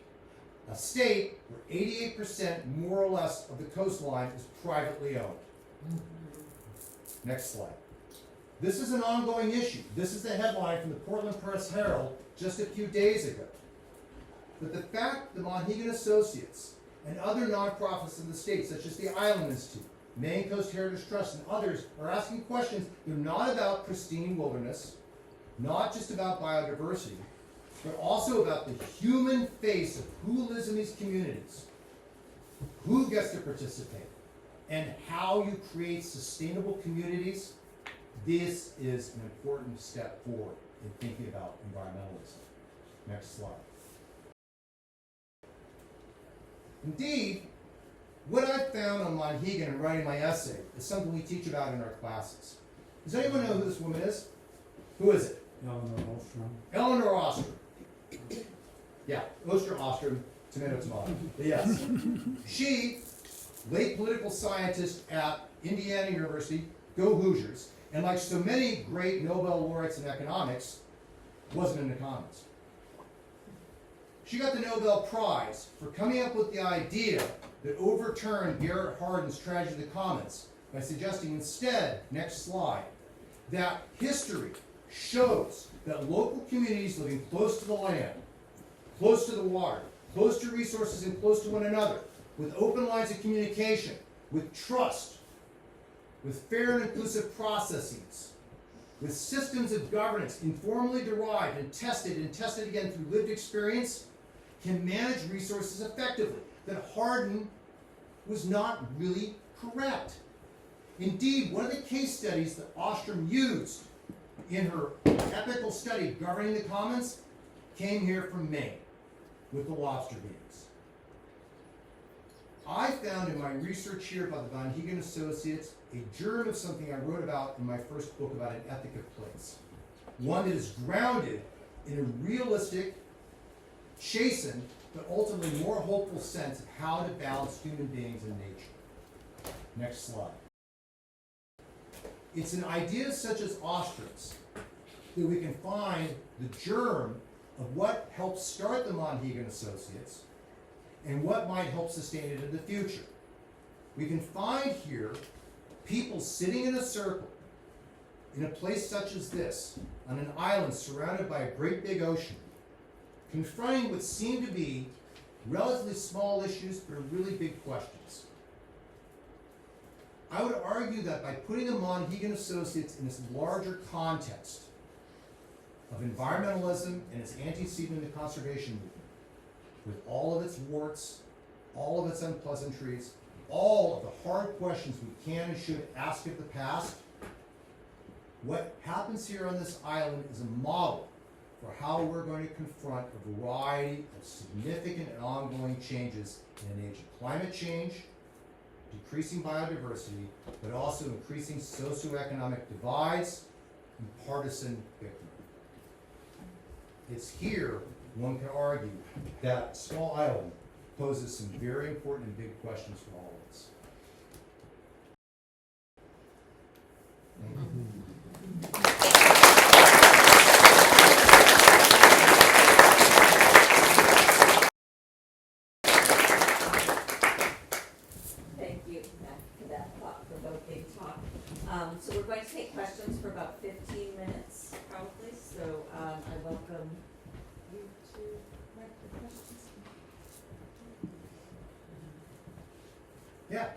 S2: A state where 88% more or less of the coastline is privately owned. Next slide. This is an ongoing issue. This is the headline from the Portland Press-Herald just a few days ago. But the fact the Monhegan Associates and other nonprofits in the state, such as the Island Institute, Maine Coast Heritage Trust, and others, are asking questions that are not about pristine wilderness, not just about biodiversity, but also about the human face of who lives in these communities, who gets to participate, and how you create sustainable communities. This is an important step forward in thinking about environmentalism. Next slide. Indeed, what I found on Monhegan in writing my essay is something we teach about in our classes. Does anyone know who this woman is? Who is it? Eleanor Ostrom. Yeah, Ostrom, tomato. Yes. She, late political scientist at Indiana University, go Hoosiers, and like so many great Nobel laureates in economics, wasn't an economist. She got the Nobel Prize for coming up with the idea that overturned Garrett Hardin's Tragedy of the Commons by suggesting instead, next slide, that history shows that local communities living close to the land, close to the water, close to resources and close to one another, with open lines of communication, with trust, with fair and inclusive processes, with systems of governance informally derived and tested again through lived experience, can manage resources effectively. That Hardin was not really correct. Indeed, one of the case studies that Ostrom used in her ethical study governing the commons came here from Maine with the lobster beans. I found in my research here about the Monhegan Associates a germ of something I wrote about in my first book about an ethic of place. One that is grounded in a realistic, chastened, but ultimately more hopeful sense of how to balance human beings and nature. Next slide. It's in ideas such as ostrich that we can find the germ of what helped start the Monhegan Associates and what might help sustain it in the future. We can find here people sitting in a circle in a place such as this, on an island surrounded by a great big ocean, confronting what seem to be relatively small issues but are really big questions. I would argue that by putting the Monhegan Associates in this larger context of environmentalism and its antecedent to conservation movement, with all of its warts, all of its unpleasantries, all of the hard questions we can and should ask of the past, what happens here on this island is a model for how we're going to confront a variety of significant and ongoing changes in an age of climate change, decreasing biodiversity, but also increasing socioeconomic divides and partisan victory. It's here one can argue that small island poses some very important and big questions for all of us.
S1: Thank you, Matt, for that thought-provoking talk. So we're going to take questions for about 15 minutes, probably. So I welcome you to write the questions.
S2: Yeah.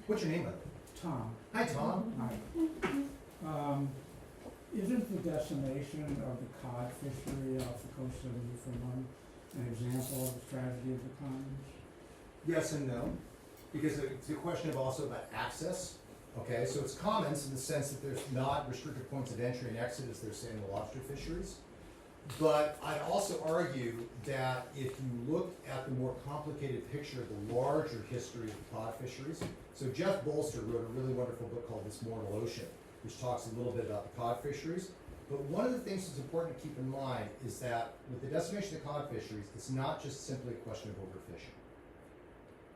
S2: What's your name, buddy?
S4: Tom.
S2: Hi, Tom.
S4: Hi. Isn't the decimation of the cod fishery off the coast of Newfoundland an example of the tragedy of the commons?
S2: Yes and no, because it's a question of also about access. Okay, so it's commons in the sense that there's not restricted points of entry and exit as they're saying in the lobster fisheries. But I'd also argue that if you look at the more complicated picture of the larger history of the cod fisheries, so Jeff Bolster wrote a really wonderful book called This Mortal Ocean, which talks a little bit about the cod fisheries. But one of the things that's important to keep in mind is that with the decimation of the cod fisheries, it's not just simply a question of overfishing.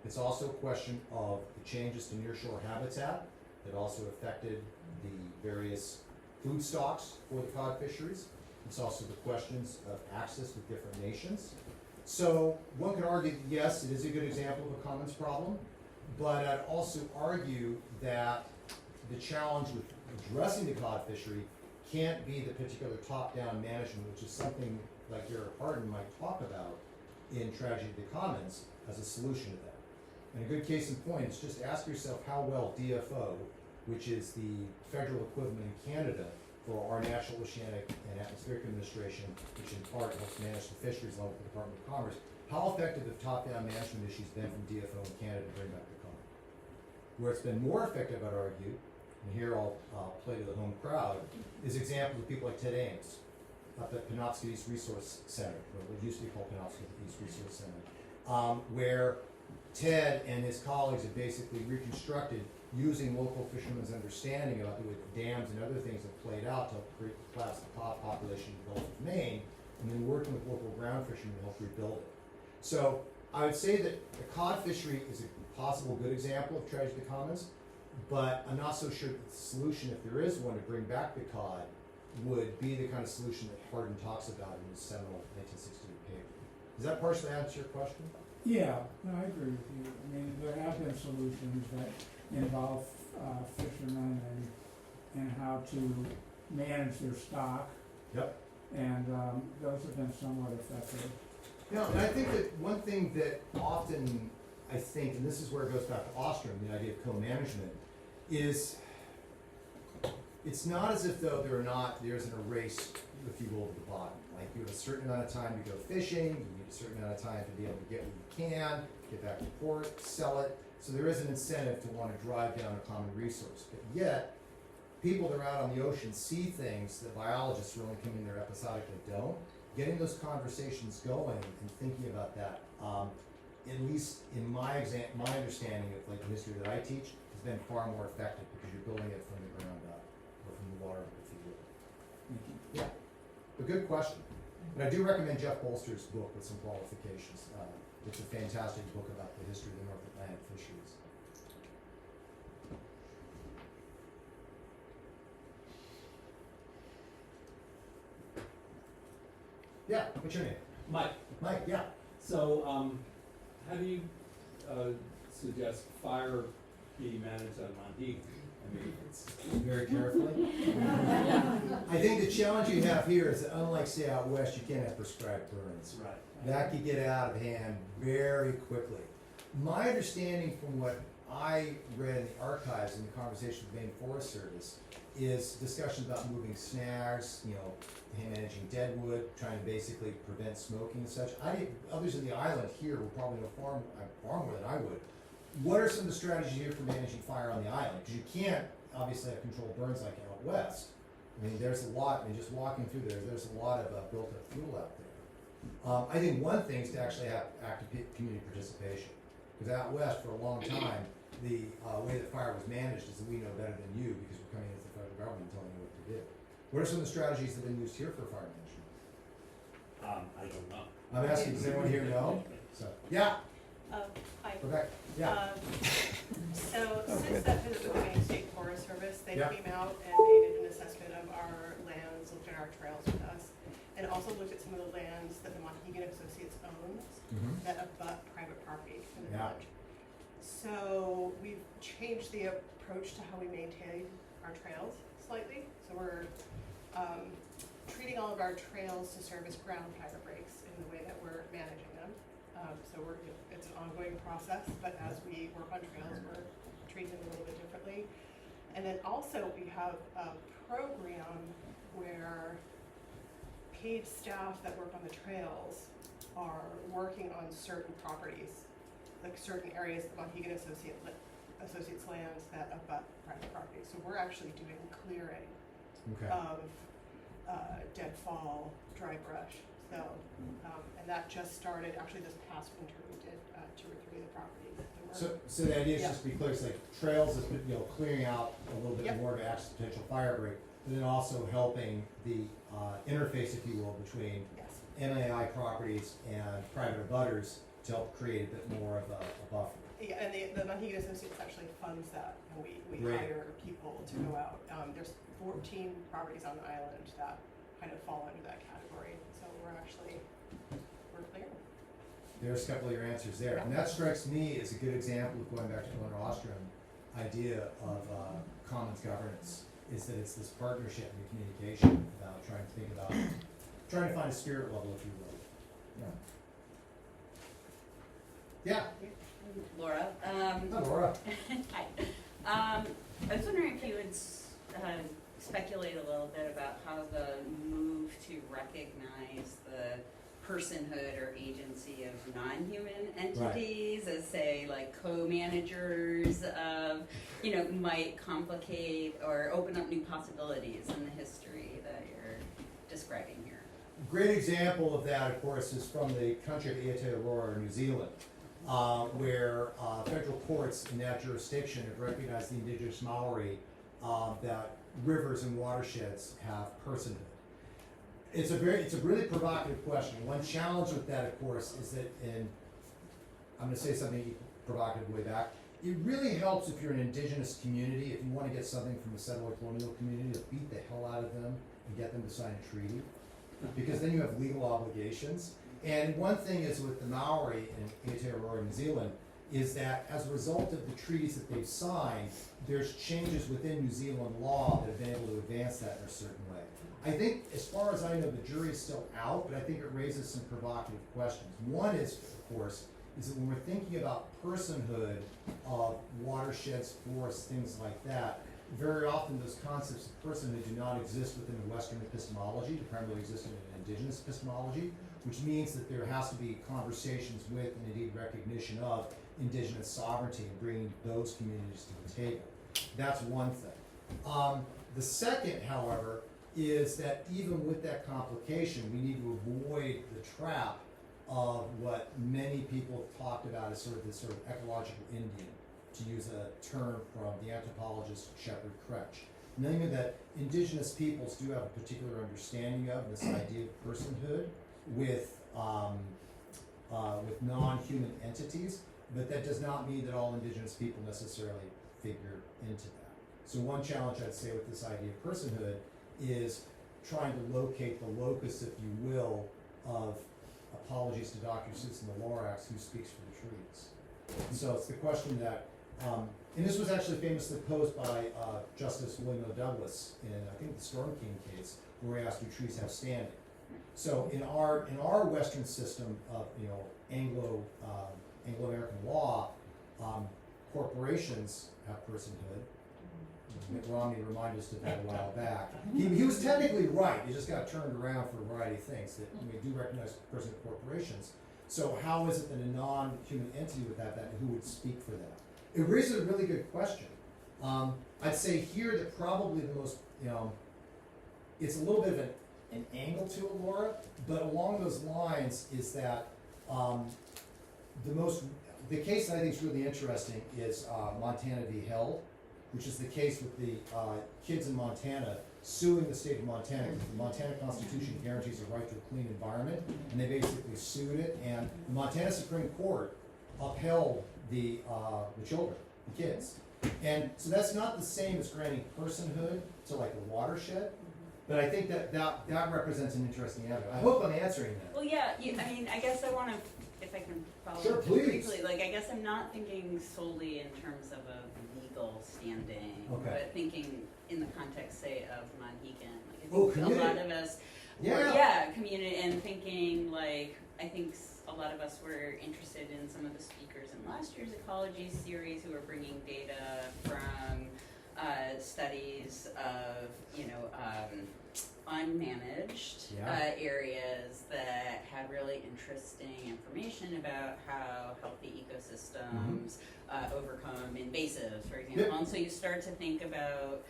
S2: It's also a question of the changes to nearshore habitat that also affected the various food stocks for the cod fisheries. It's also the questions of access with different nations. So one could argue that yes, it is a good example of a commons problem, but I'd also argue that the challenge with addressing the cod fishery can't be the particular top-down management, which is something like Garrett Hardin might talk about in Tragedy of the Commons as a solution to that. And a good case in point is just ask yourself how well DFO, which is the federal equivalent in Canada for our National Oceanic and Atmospheric Administration, which in part helps manage the fisheries along with the Department of Commerce, how effective have top-down management issues been from DFO in Canada to bring back the cod? Where it's been more effective, I'd argue, and here I'll play to the home crowd, is examples of people like Ted Ames up at Penobscot East Resource Center, or what used to be called Penobscot East Resource Center, where Ted and his colleagues have basically reconstructed using local fishermen's understanding about the way the dams and other things have played out to help create the collapse of the cod population in the Gulf of Maine, and then working with local ground fishermen to help rebuild it. So I would say that the cod fishery is a possible good example of tragedy of the commons, but I'm not so sure that the solution, if there is one to bring back the cod, would be the kind of solution that Hardin talks about in his seminal 1968 paper. Does that partially answer your question?
S4: Yeah, no, I agree with you. I mean, there have been solutions that involve fishermen and how to manage their stock,
S2: Yep.
S4: and those have been somewhat effective.
S2: Yeah, and I think that one thing that often I think, and this is where it goes back to Ostrom, the idea of co-management, is it's not as if though there isn't a race, if you will, to the bottom. Like you have a certain amount of time to go fishing, you need a certain amount of time to be able to get what you can, get back to port, sell it. So there is an incentive to want to drive down a common resource. But yet, people that are out on the ocean see things that biologists who only come in there episodically don't. Getting those conversations going and thinking about that. at least in my understanding of like the history that I teach, has been far more effective because you're building it from the ground up, or from the water, if you will.
S4: Thank you.
S2: Yeah, a good question. But I do recommend Jeff Bolster's book with some qualifications. It's a fantastic book about the history of the North Atlantic fisheries. Yeah, what's your name?
S5: Mike,
S2: Mike, yeah.
S5: so, how do you, suggest fire be managed on Monhegan? I mean, it's,
S2: Very carefully. I think the challenge you have here is that unlike say out west, you can't have prescribed burns.
S5: right.
S2: That could get out of hand very quickly. My understanding from what I read in the archives and the conversation with the Maine Forest Service is discussions about moving snares, managing deadwood, trying to basically prevent smoking and such. Others in the island here will probably know far more than I would. What are some of the strategies here for managing fire on the island? Because you can't obviously have controlled burns like out west. I mean, there's a lot, just walking through there's a lot of built-up fuel out there. I think one thing is to actually have active community participation. Because out west, for a long time, the way that fire was managed is that we know better than you because we're coming into the federal government and telling you what to do. What are some of the strategies that have been used here for fire management?
S5: I don't know.
S2: I'm asking, does anyone here know? So, yeah,
S6: Hi.
S2: Rebecca, yeah.
S6: So since that visit with the Maine State Forest Service, they
S2: Yeah.
S6: came out and made an assessment of our lands, looked at our trails with us, and also looked at some of the lands that the Monhegan Associates owns
S2: Mhm.
S6: that abut private property in the
S2: Yeah.
S6: village. So we've changed the approach to how we maintain our trails slightly. So we're treating all of our trails to serve as ground fire breaks in the way that we're managing them. So it's an ongoing process, but as we work on trails, we're treating them a little bit differently. And then also we have a program where paid staff that work on the trails are working on certain properties, like certain areas of Monhegan Associates lands that abut private property. So we're actually doing clearing
S2: Okay.
S6: of deadfall, dry brush. So, and that just started, actually this past winter, we did 2 or 3 of the properties. that were-
S2: So the idea is
S6: Yeah.
S2: just to be clear, it's like trails is, clearing out a little bit
S6: Yep.
S2: more of an actual potential fire break, but then also helping the interface, if you will, between
S6: Yes.
S2: MAI properties and private abutters to help create a bit more of a buffer.
S6: Yeah, and the Monhegan Associates actually funds that, and we
S2: Great.
S6: hire people to go out. There's 14 properties on the island that kind of fall under that category, so we're clear.
S2: There's a couple of your answers there, and that strikes me as a good example of going back to Eleanor Ostrom idea of commons governance, is that it's this partnership and communication about trying to find a spirit level, if you will. Yeah.
S7: Laura.
S2: Hi, Laura.
S7: Hi. I was wondering if you would speculate a little bit about how the move to recognize the personhood or agency of non-human entities as, say, like co-managers of, might complicate or open up new possibilities in the history that you're describing here.
S2: Great example of that, of course, is from the country of Aotearoa, New Zealand, where federal courts in that jurisdiction have recognized the indigenous Maori that rivers and watersheds have personhood. It's a really provocative question. One challenge with that, of course, is that I'm going to say something provocative way back. It really helps if you're an indigenous community, if you want to get something from the settler colonial community, to beat the hell out of them and get them to sign a treaty, because then you have legal obligations. And one thing is with the Maori in Aotearoa, New Zealand, is that as a result of the treaties that they've signed, there's changes within New Zealand law that have been able to advance that in a certain way. I think, as far as I know, the jury's still out, but I think it raises some provocative questions. One is, of course, is that when we're thinking about personhood of watersheds, forests, things like that, very often those concepts of personhood do not exist within the Western epistemology, they primarily exist in an indigenous epistemology, which means that there has to be conversations with and indeed recognition of indigenous sovereignty and bringing those communities to the table. That's one thing. The second, however, is that even with that complication, we need to avoid the trap of what many people have talked about as sort of this sort of ecological Indian, to use a term from the anthropologist Shepard Kretsch. Namely that indigenous peoples do have a particular understanding of this idea of personhood with non-human entities, but that does not mean that all indigenous people necessarily figure into that. So one challenge I'd say with this idea of personhood is trying to locate the locus, if you will, of apologies to Dr. Susan the Lorax, who speaks for the trees. And so it's the question that, and this was actually famously posed by Justice William O. Douglas in, I think, the Storm King case, where he asked, do trees have standing? So in our Western system of Anglo-American law, corporations have personhood. Mitt Romney reminded us of that a while back. He was technically right. He just got turned around for a variety of things that we do recognize personhood of corporations. So how is it that a non-human entity would have that, and who would speak for that? It raises a really good question. I'd say here that probably the most, it's a little bit of an angle to it, Laura, but along those lines is that the case that I think is really interesting is Montana v. Held, which is the case with the kids in Montana suing the state of Montana because the Montana Constitution guarantees a right to a clean environment, and they basically sued it, and the Montana Supreme Court upheld the children, the kids. And so that's not the same as granting personhood to like a watershed, but I think that represents an interesting avenue. I hope I'm answering that.
S7: Well, yeah, I mean, I guess I wanna, if I can follow
S2: Sure,
S7: up
S2: please.
S7: briefly, like, I guess I'm not thinking solely in terms of a legal standing,
S2: Okay.
S7: but thinking in the context, say, of Monhegan, like, I
S2: Oh,
S7: think a
S2: community.
S7: lot of us, community, and thinking, like, I think a lot of us were interested in some of the speakers in last year's ecology series who were bringing data from studies of, unmanaged areas that had really interesting information about how healthy ecosystems overcome invasives, for example.
S2: Yep.
S7: And so you start to think about,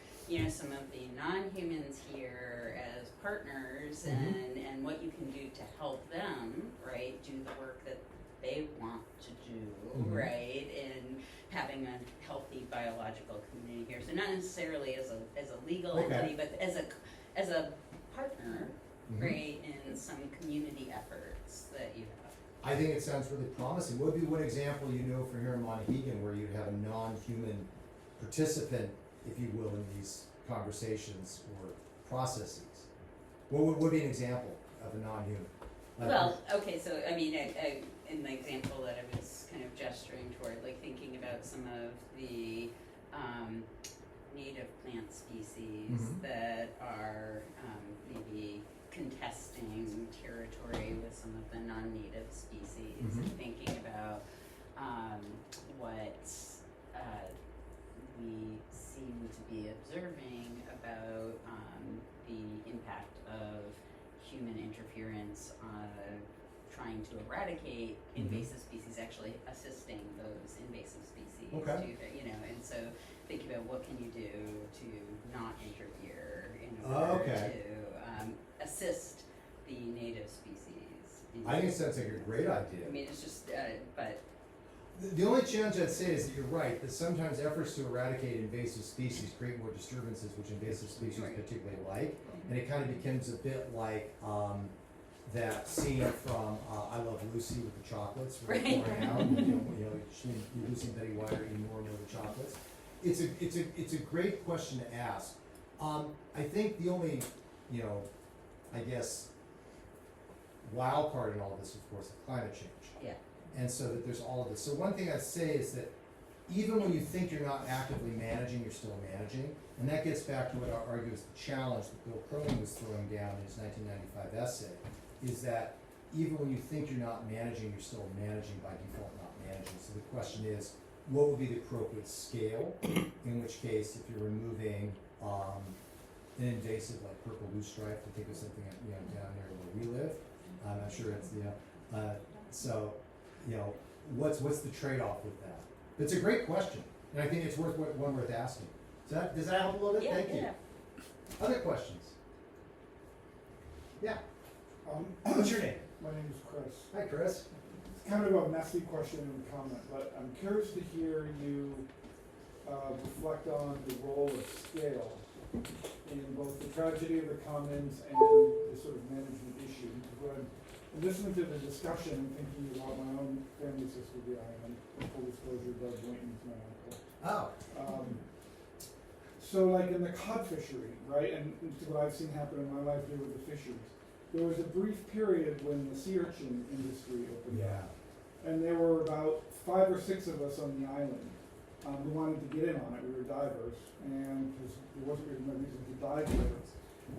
S7: some of the non-humans here as partners and what you can do to help them, right, do the work that they want to do, right, in having a healthy biological community here. So not necessarily as a legal entity, but as a partner, right, in some community efforts that you have.
S2: I think it sounds really promising. What would be one example for here in Monhegan where you'd have a non-human participant, if you will, in these conversations or processes? What would be an example of a non-human?
S7: Well, okay, so I mean, in the example that I was kind of gesturing toward, like thinking about some of the native plant species that are maybe contesting territory with some of the non-native species, and thinking about what we seem to be observing about the impact of human interference trying to eradicate invasive species, actually assisting those invasive species.
S2: Okay.
S7: And so think about what can you do to not interfere in order to assist the native species.
S2: I think it sounds like a great idea.
S7: I mean, it's just, but
S2: The only challenge I'd say is that you're right, that sometimes efforts to eradicate invasive species create more disturbances, which invasive species particularly like, and it kind of becomes a bit like that scene from I Love Lucy with the chocolates, where they're pouring out, Lucy and Betty White are eating more and more of the chocolates. It's a great question to ask. I think the only, I guess, wild card in all this, of course, is climate change.
S7: yeah.
S2: And so that there's all of this. So one thing I'd say is that even when you think you're not actively managing, you're still managing. And that gets back to what I argue is the challenge that Bill Cronin was throwing down in his 1995 essay, is that even when you think you're not managing, you're still managing by default, not managing. So the question is, what would be the appropriate scale? In which case, if you're removing an invasive like purple loosestrife, to think of something down there where we live, I'm not sure it's what's the trade-off with that? It's a great question, and I think it's one worth asking. Does that help a little bit?
S7: Yeah,
S2: Thank you.
S7: yeah.
S2: Other questions? Yeah. What's your name?
S4: My name is Chris.
S2: Hi, Chris.
S4: It's kind of a messy question and comment, but I'm curious to hear you reflect on the role of scale in both the tragedy of the commons and the sort of management issue. Because when I'm listening to the discussion, I'm thinking about my own family's history of the island. Full disclosure, Doug Boynton's my uncle.
S2: Oh.
S4: So like in the cod fishery, right, and what I've seen happen in my life here with the fisheries, there was a brief period when the sea urchin industry opened up. And there were about 5 or 6 of us on the island who wanted to get in on it. We were divers, and because there wasn't really no reason to dive there.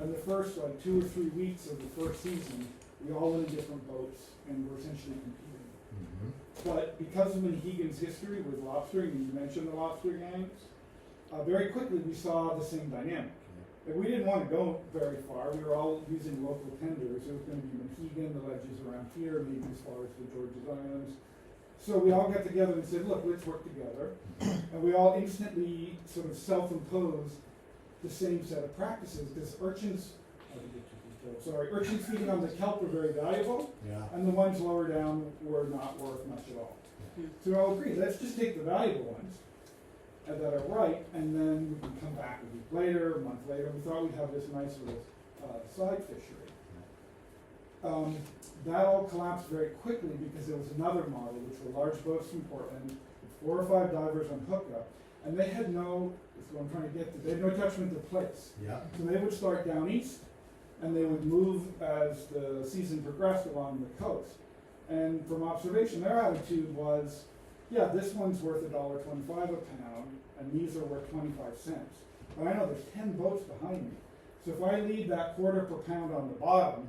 S4: And the first like 2 or 3 weeks of the first season, we all went in different boats and were essentially competing.
S2: Mm-hmm.
S4: But because of Monhegan's history with lobstering, and you mentioned the lobster gangs, very quickly we saw the same dynamic. And we didn't want to go very far. We were all using local tenders. It was going to be Monhegan, the ledges around here, maybe as far as the George's Islands. So we all got together and said, look, let's work together. And we all instantly sort of self-imposed the same set of practices, because urchins, urchins feeding on the kelp were very valuable,
S2: Yeah.
S4: and the ones lower down were not worth much at all. So we all agreed, let's just take the valuable ones that are right, and then we can come back a week later, a month later. We thought we'd have this nice little side fishery. That all collapsed very quickly because there was another model, which were large boats from Portland, with 4 or 5 divers on hookup, and they had no, that's what I'm trying to get to, they had no attachment to place.
S2: Yeah.
S4: So they would start down east, and they would move as the season progressed along the coast. And from observation, their attitude was, yeah, this one's worth $1.25 a pound, and these are worth 25 cents. But I know there's 10 boats behind me. So if I leave that quarter per pound on the bottom,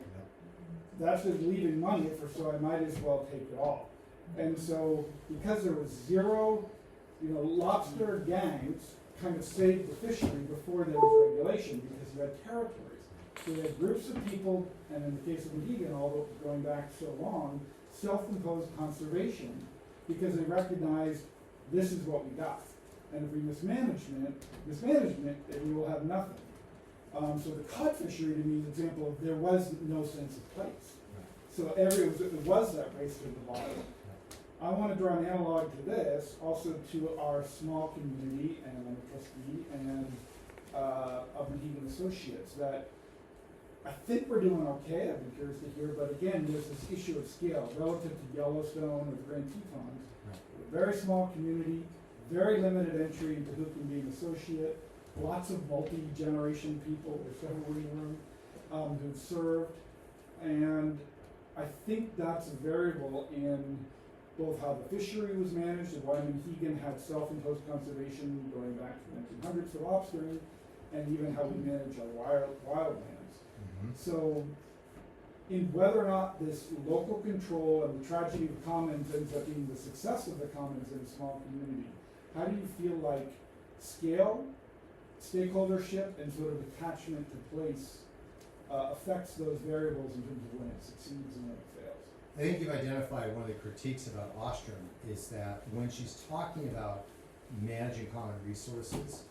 S4: that's just leaving money for, so I might as well take it all. And so because there was 0, lobster gangs kind of saved the fishery before there was regulation, because you had territories. So you had groups of people, and in the case of Monhegan, although going back so long, self-imposed conservation, because they recognized this is what we got. And if we mismanage it, we will have nothing. So the cod fishery to me is an example of there was no sense of place. So it was that race to the bottom. I want to draw an analog to this also to our small community, and I'm a trustee, and of Monhegan Associates, that I think we're doing okay. I'd be curious to hear, but again, there's this issue of scale relative to Yellowstone or the Grand Tetons. A very small community, very limited entry into who can be an associate, lots of multi-generation people, there's several in the room, who've served, and I think that's a variable in both how the fishery was managed and why Monhegan had self-imposed conservation going back to the 1900s for lobstering, and even how we manage our wildlands.
S2: Mm-hmm.
S4: So, in whether or not this local control and the tragedy of commons ends up being the success of the commons in a small community, how do you feel like scale, stakeholdership, and sort of attachment to place affects those variables in terms of when it succeeds and when it fails?
S2: I think you've identified one of the critiques about Ostrom is that when she's talking about managing common resources,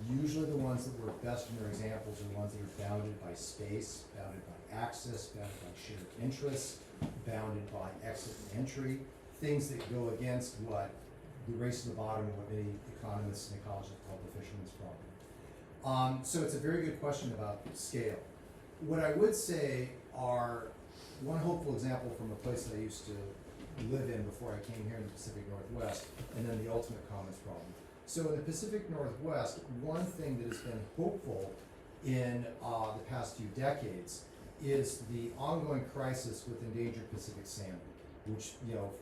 S2: usually the ones that work best in her examples are ones that are bounded by space, bounded by access, bounded by shared interests, bounded by exit and entry, things that go against what the race to the bottom, what many economists and ecologists call the fisherman's problem. So it's a very good question about scale. What I would say are one hopeful example from a place that I used to live in before I came here in the Pacific Northwest, and then the ultimate commons problem. So in the Pacific Northwest, one thing that has been hopeful in the past few decades is the ongoing crisis with endangered Pacific salmon, which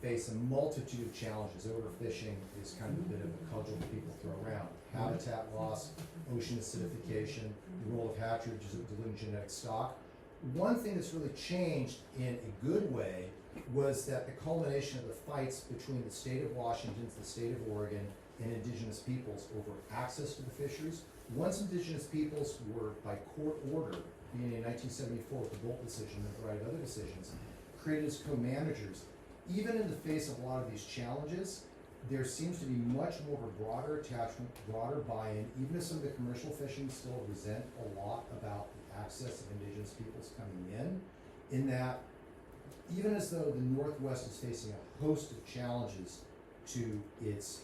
S2: face a multitude of challenges. Overfishing is kind of a bit of a cudgel that people throw around. Habitat loss, ocean acidification, the role of hatcheries of diluting genetic stock. One thing that's really changed in a good way was that the culmination of the fights between the state of Washington, the state of Oregon, and indigenous peoples over access to the fisheries. Once indigenous peoples were, by court order, beginning in 1974 with the Bolt decision and a variety of other decisions, created as co-managers, even in the face of a lot of these challenges, there seems to be much more of a broader attachment, broader buy-in, even if some of the commercial fishing still resent a lot about the access of indigenous peoples coming in that even as though the Northwest is facing a host of challenges to its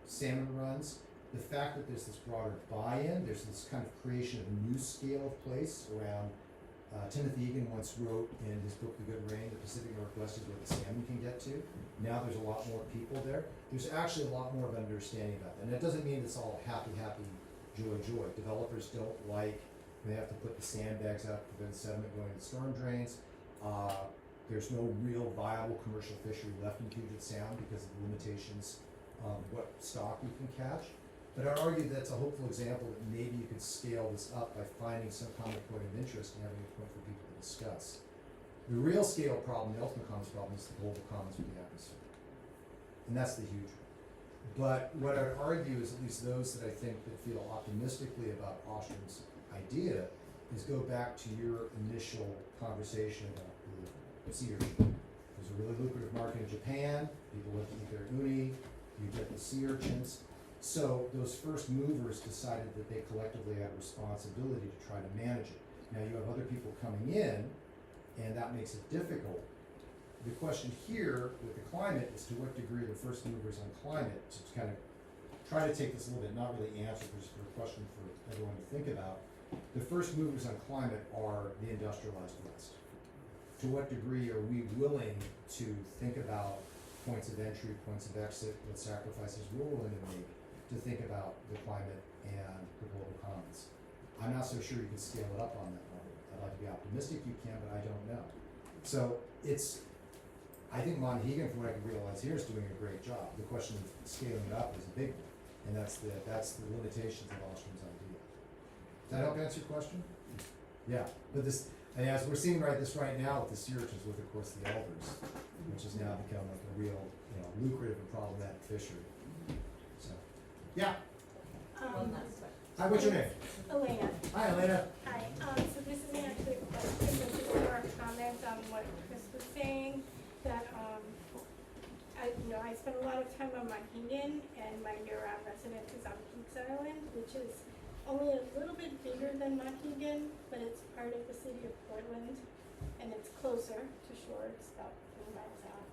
S2: salmon runs, the fact that there's this broader buy-in, there's this kind of creation of a new scale of place around, Timothy Egan once wrote in his book, The Good Rain, the Pacific Northwest is where the salmon can get to. Now there's a lot more people there. There's actually a lot more of an understanding about that. And it doesn't mean it's all happy, happy, joy, joy. Developers don't like when they have to put the sandbags out to prevent sediment going to storm drains. There's no real viable commercial fishery left in Puget Sound because of the limitations of what stock you can catch. But I argue that's a hopeful example that maybe you could scale this up by finding some common point of interest and having a point for people to discuss. The real scale problem, the ultimate commons problem, is the global commons with the atmosphere. And that's the huge one. But what I'd argue is at least those that I think that feel optimistically about Ostrom's idea is go back to your initial conversation about the sea urchin. There's a really lucrative market in Japan, people love to eat their uni, you get the sea urchins. So those first movers decided that they collectively had a responsibility to try to manage it. Now you have other people coming in, and that makes it difficult. The question here with the climate is to what degree the first movers on climate, to kind of try to take this a little bit, not really answer, but just for a question for everyone to think about. The first movers on climate are the industrialized West. To what degree are we willing to think about points of entry, points of exit, what sacrifices we're willing to make to think about the climate and the global commons? I'm not so sure you can scale it up on that level. I'd like to be optimistic you can, but I don't know. So I think Monhegan, from what I can realize here, is doing a great job. The question of scaling it up is a big one, and that's the limitations of Ostrom's idea. Does that help answer your question? Yeah, but and as we're seeing this right now with the sea urchins, with of course the elders, which has now become like a real, lucrative and problematic fishery. So, yeah.
S1: One last question.
S2: Hi, what's your name?
S8: Elena.
S2: Hi, Elena.
S8: Hi. So this isn't actually a question, this is more a comment on what Chris was saying, that, I spent a lot of time on Monhegan, and my year-round residence is on Peaks Island, which is only a little bit bigger than Monhegan, but it's part of the city of Portland, and it's closer to shore, it's about 3 miles out.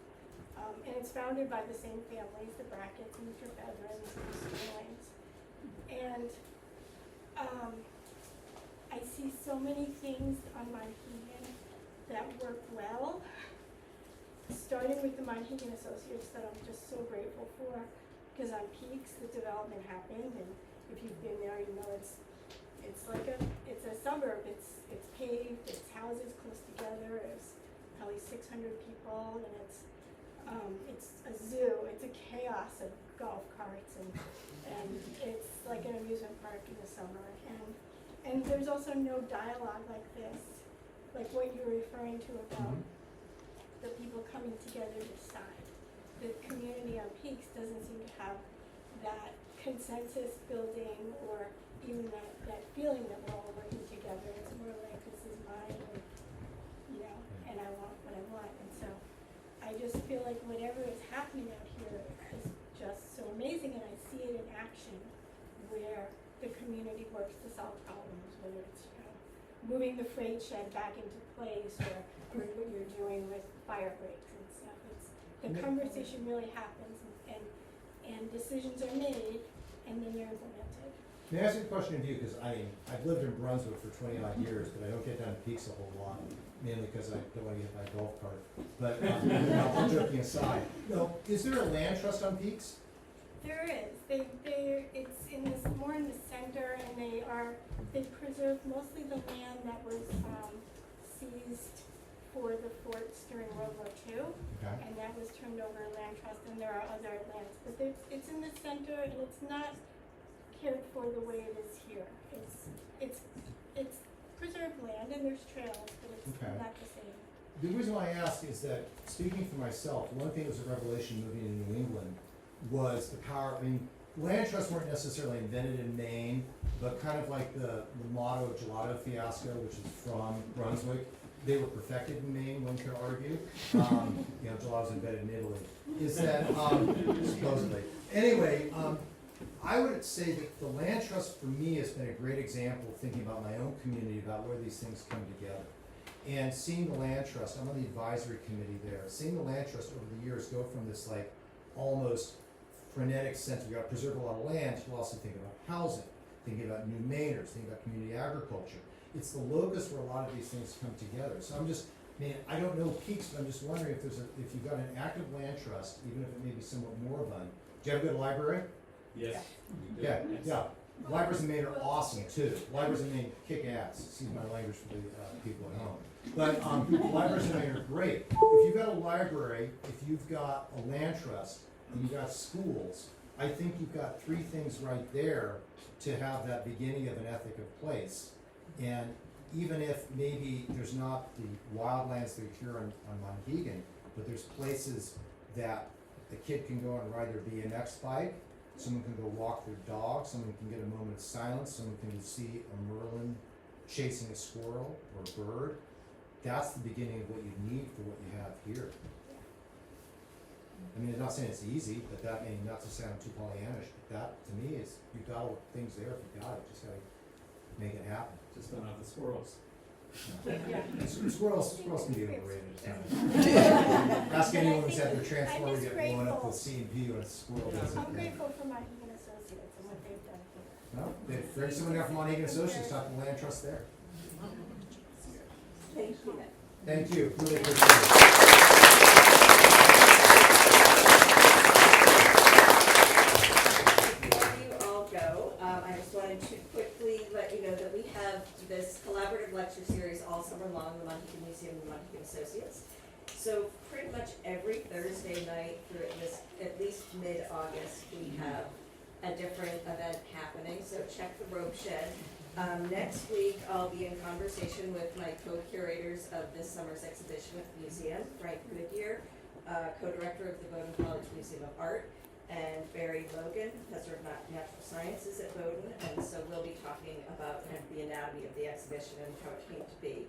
S8: And it's founded by the same families, the Brackett's and the Trefetherans and the Sterlings. And I see so many things on Monhegan that work well, starting with the Monhegan Associates that I'm just so grateful for, because on Peaks the development happened, and if you've been there, you know it's a suburb. It's paved, it's houses close together, it's probably 600 people, and it's a zoo. It's a chaos of golf carts, and it's like an amusement park in the summer. And there's also no dialogue like this, like what you're referring to about the people coming together to decide. The community on Peaks doesn't seem to have that consensus building or even that feeling that we're all working together. It's more like this is mine, and I want what I want. And so I just feel like whatever is happening out here is just so amazing, and I see it in action where the community works to solve problems, whether it's moving the freight shed back into place or what you're doing with fire breaks and stuff. The conversation really happens, and decisions are made, and then they're implemented.
S2: May I ask you a question of you, because I've lived in Brunswick for 20 odd years, but I don't get down to Peaks a whole lot, mainly because I don't want to get my golf cart. But all joking aside, is there a land trust on Peaks?
S8: There is. It's more in the center, and they preserve mostly the land that was seized for the forts during World War II,
S2: Okay.
S8: and that was turned over to land trust, and there are other lands, but it's in the center, and it's not cared for the way it is here. It's preserved land, and there's trails, but it's
S2: Okay.
S8: not the same.
S2: The reason why I ask is that, speaking for myself, one thing that was a revelation moving to New England was the power. Land trusts weren't necessarily invented in Maine, but kind of like the motto of Gelato Fiasco, which is from Brunswick, they were perfected in Maine, one could argue. Gelato's invented in Italy. Is that, supposedly. Anyway, I would say that the land trust for me has been a great example of thinking about my own community, about where these things come together. And seeing the land trust, I'm on the advisory committee there, seeing the land trust over the years go from this like almost frenetic sense, we gotta preserve a lot of land, to also think about housing, thinking about new manors, thinking about community agriculture. It's the locus where a lot of these things come together. So I'm just, man, I don't know peaks, but I'm just wondering if if you've got an active land trust, even if it may be somewhat moribund. Do you have a good library?
S5: Yes, we do.
S2: Yeah,
S5: Yes.
S2: yeah. Libraries in Maine are awesome too. Libraries in Maine kick ass. Excuse my language for the people at home. But libraries in Maine are great. If you've got a library, if you've got a land trust, and you've got schools, I think you've got three things right there to have that beginning of an ethic of place. And even if maybe there's not the wildlands that are here on Monhegan, but there's places that the kid can go and ride their BMX bike, someone can go walk their dog, someone can get a moment of silence, someone can see a merlin chasing a squirrel or a bird. That's the beginning of what you need for what you have here. I mean, I'm not saying it's easy, but that, I mean, not to sound too Pollyannish, but that, to me, is, you've got all the things there, if you got it, just gotta make it happen.
S5: Just don't have the squirrels.
S2: Squirrels can be overrated at times. Ask anyone who's had their transformer get blown up with C&P when a squirrel doesn't.
S8: I'm grateful for Monhegan Associates and what they've done here.
S2: No, they bring someone there from Monhegan Associates, talk to the land trust there.
S1: Thank you.
S2: Thank you, really appreciate it.
S1: Before you all go, I just wanted to quickly let you know that we have this collaborative lecture series all summer long, the Monhegan Museum and the Monhegan Associates. So pretty much every Thursday night through at least mid-August, we have a different event happening, so check the Rope Shed. Next week, I'll be in conversation with my co-curators of this summer's exhibition at the museum, Frank Goodyear, co-director of the Bowdoin College Museum of Art, and Barry Logan, professor of natural sciences at Bowdoin, and so we'll be talking about kind of the anatomy of the exhibition and how it came to be.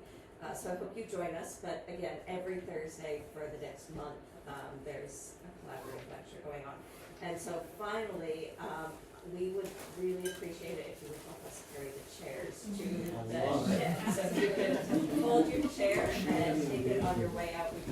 S1: So I hope you join us, but again, every Thursday for the next month, there's a collaborative lecture going on. And so finally, we would really appreciate it if you would help us carry the chairs to the shed. So if you could hold your chair and take it on your way out, we'd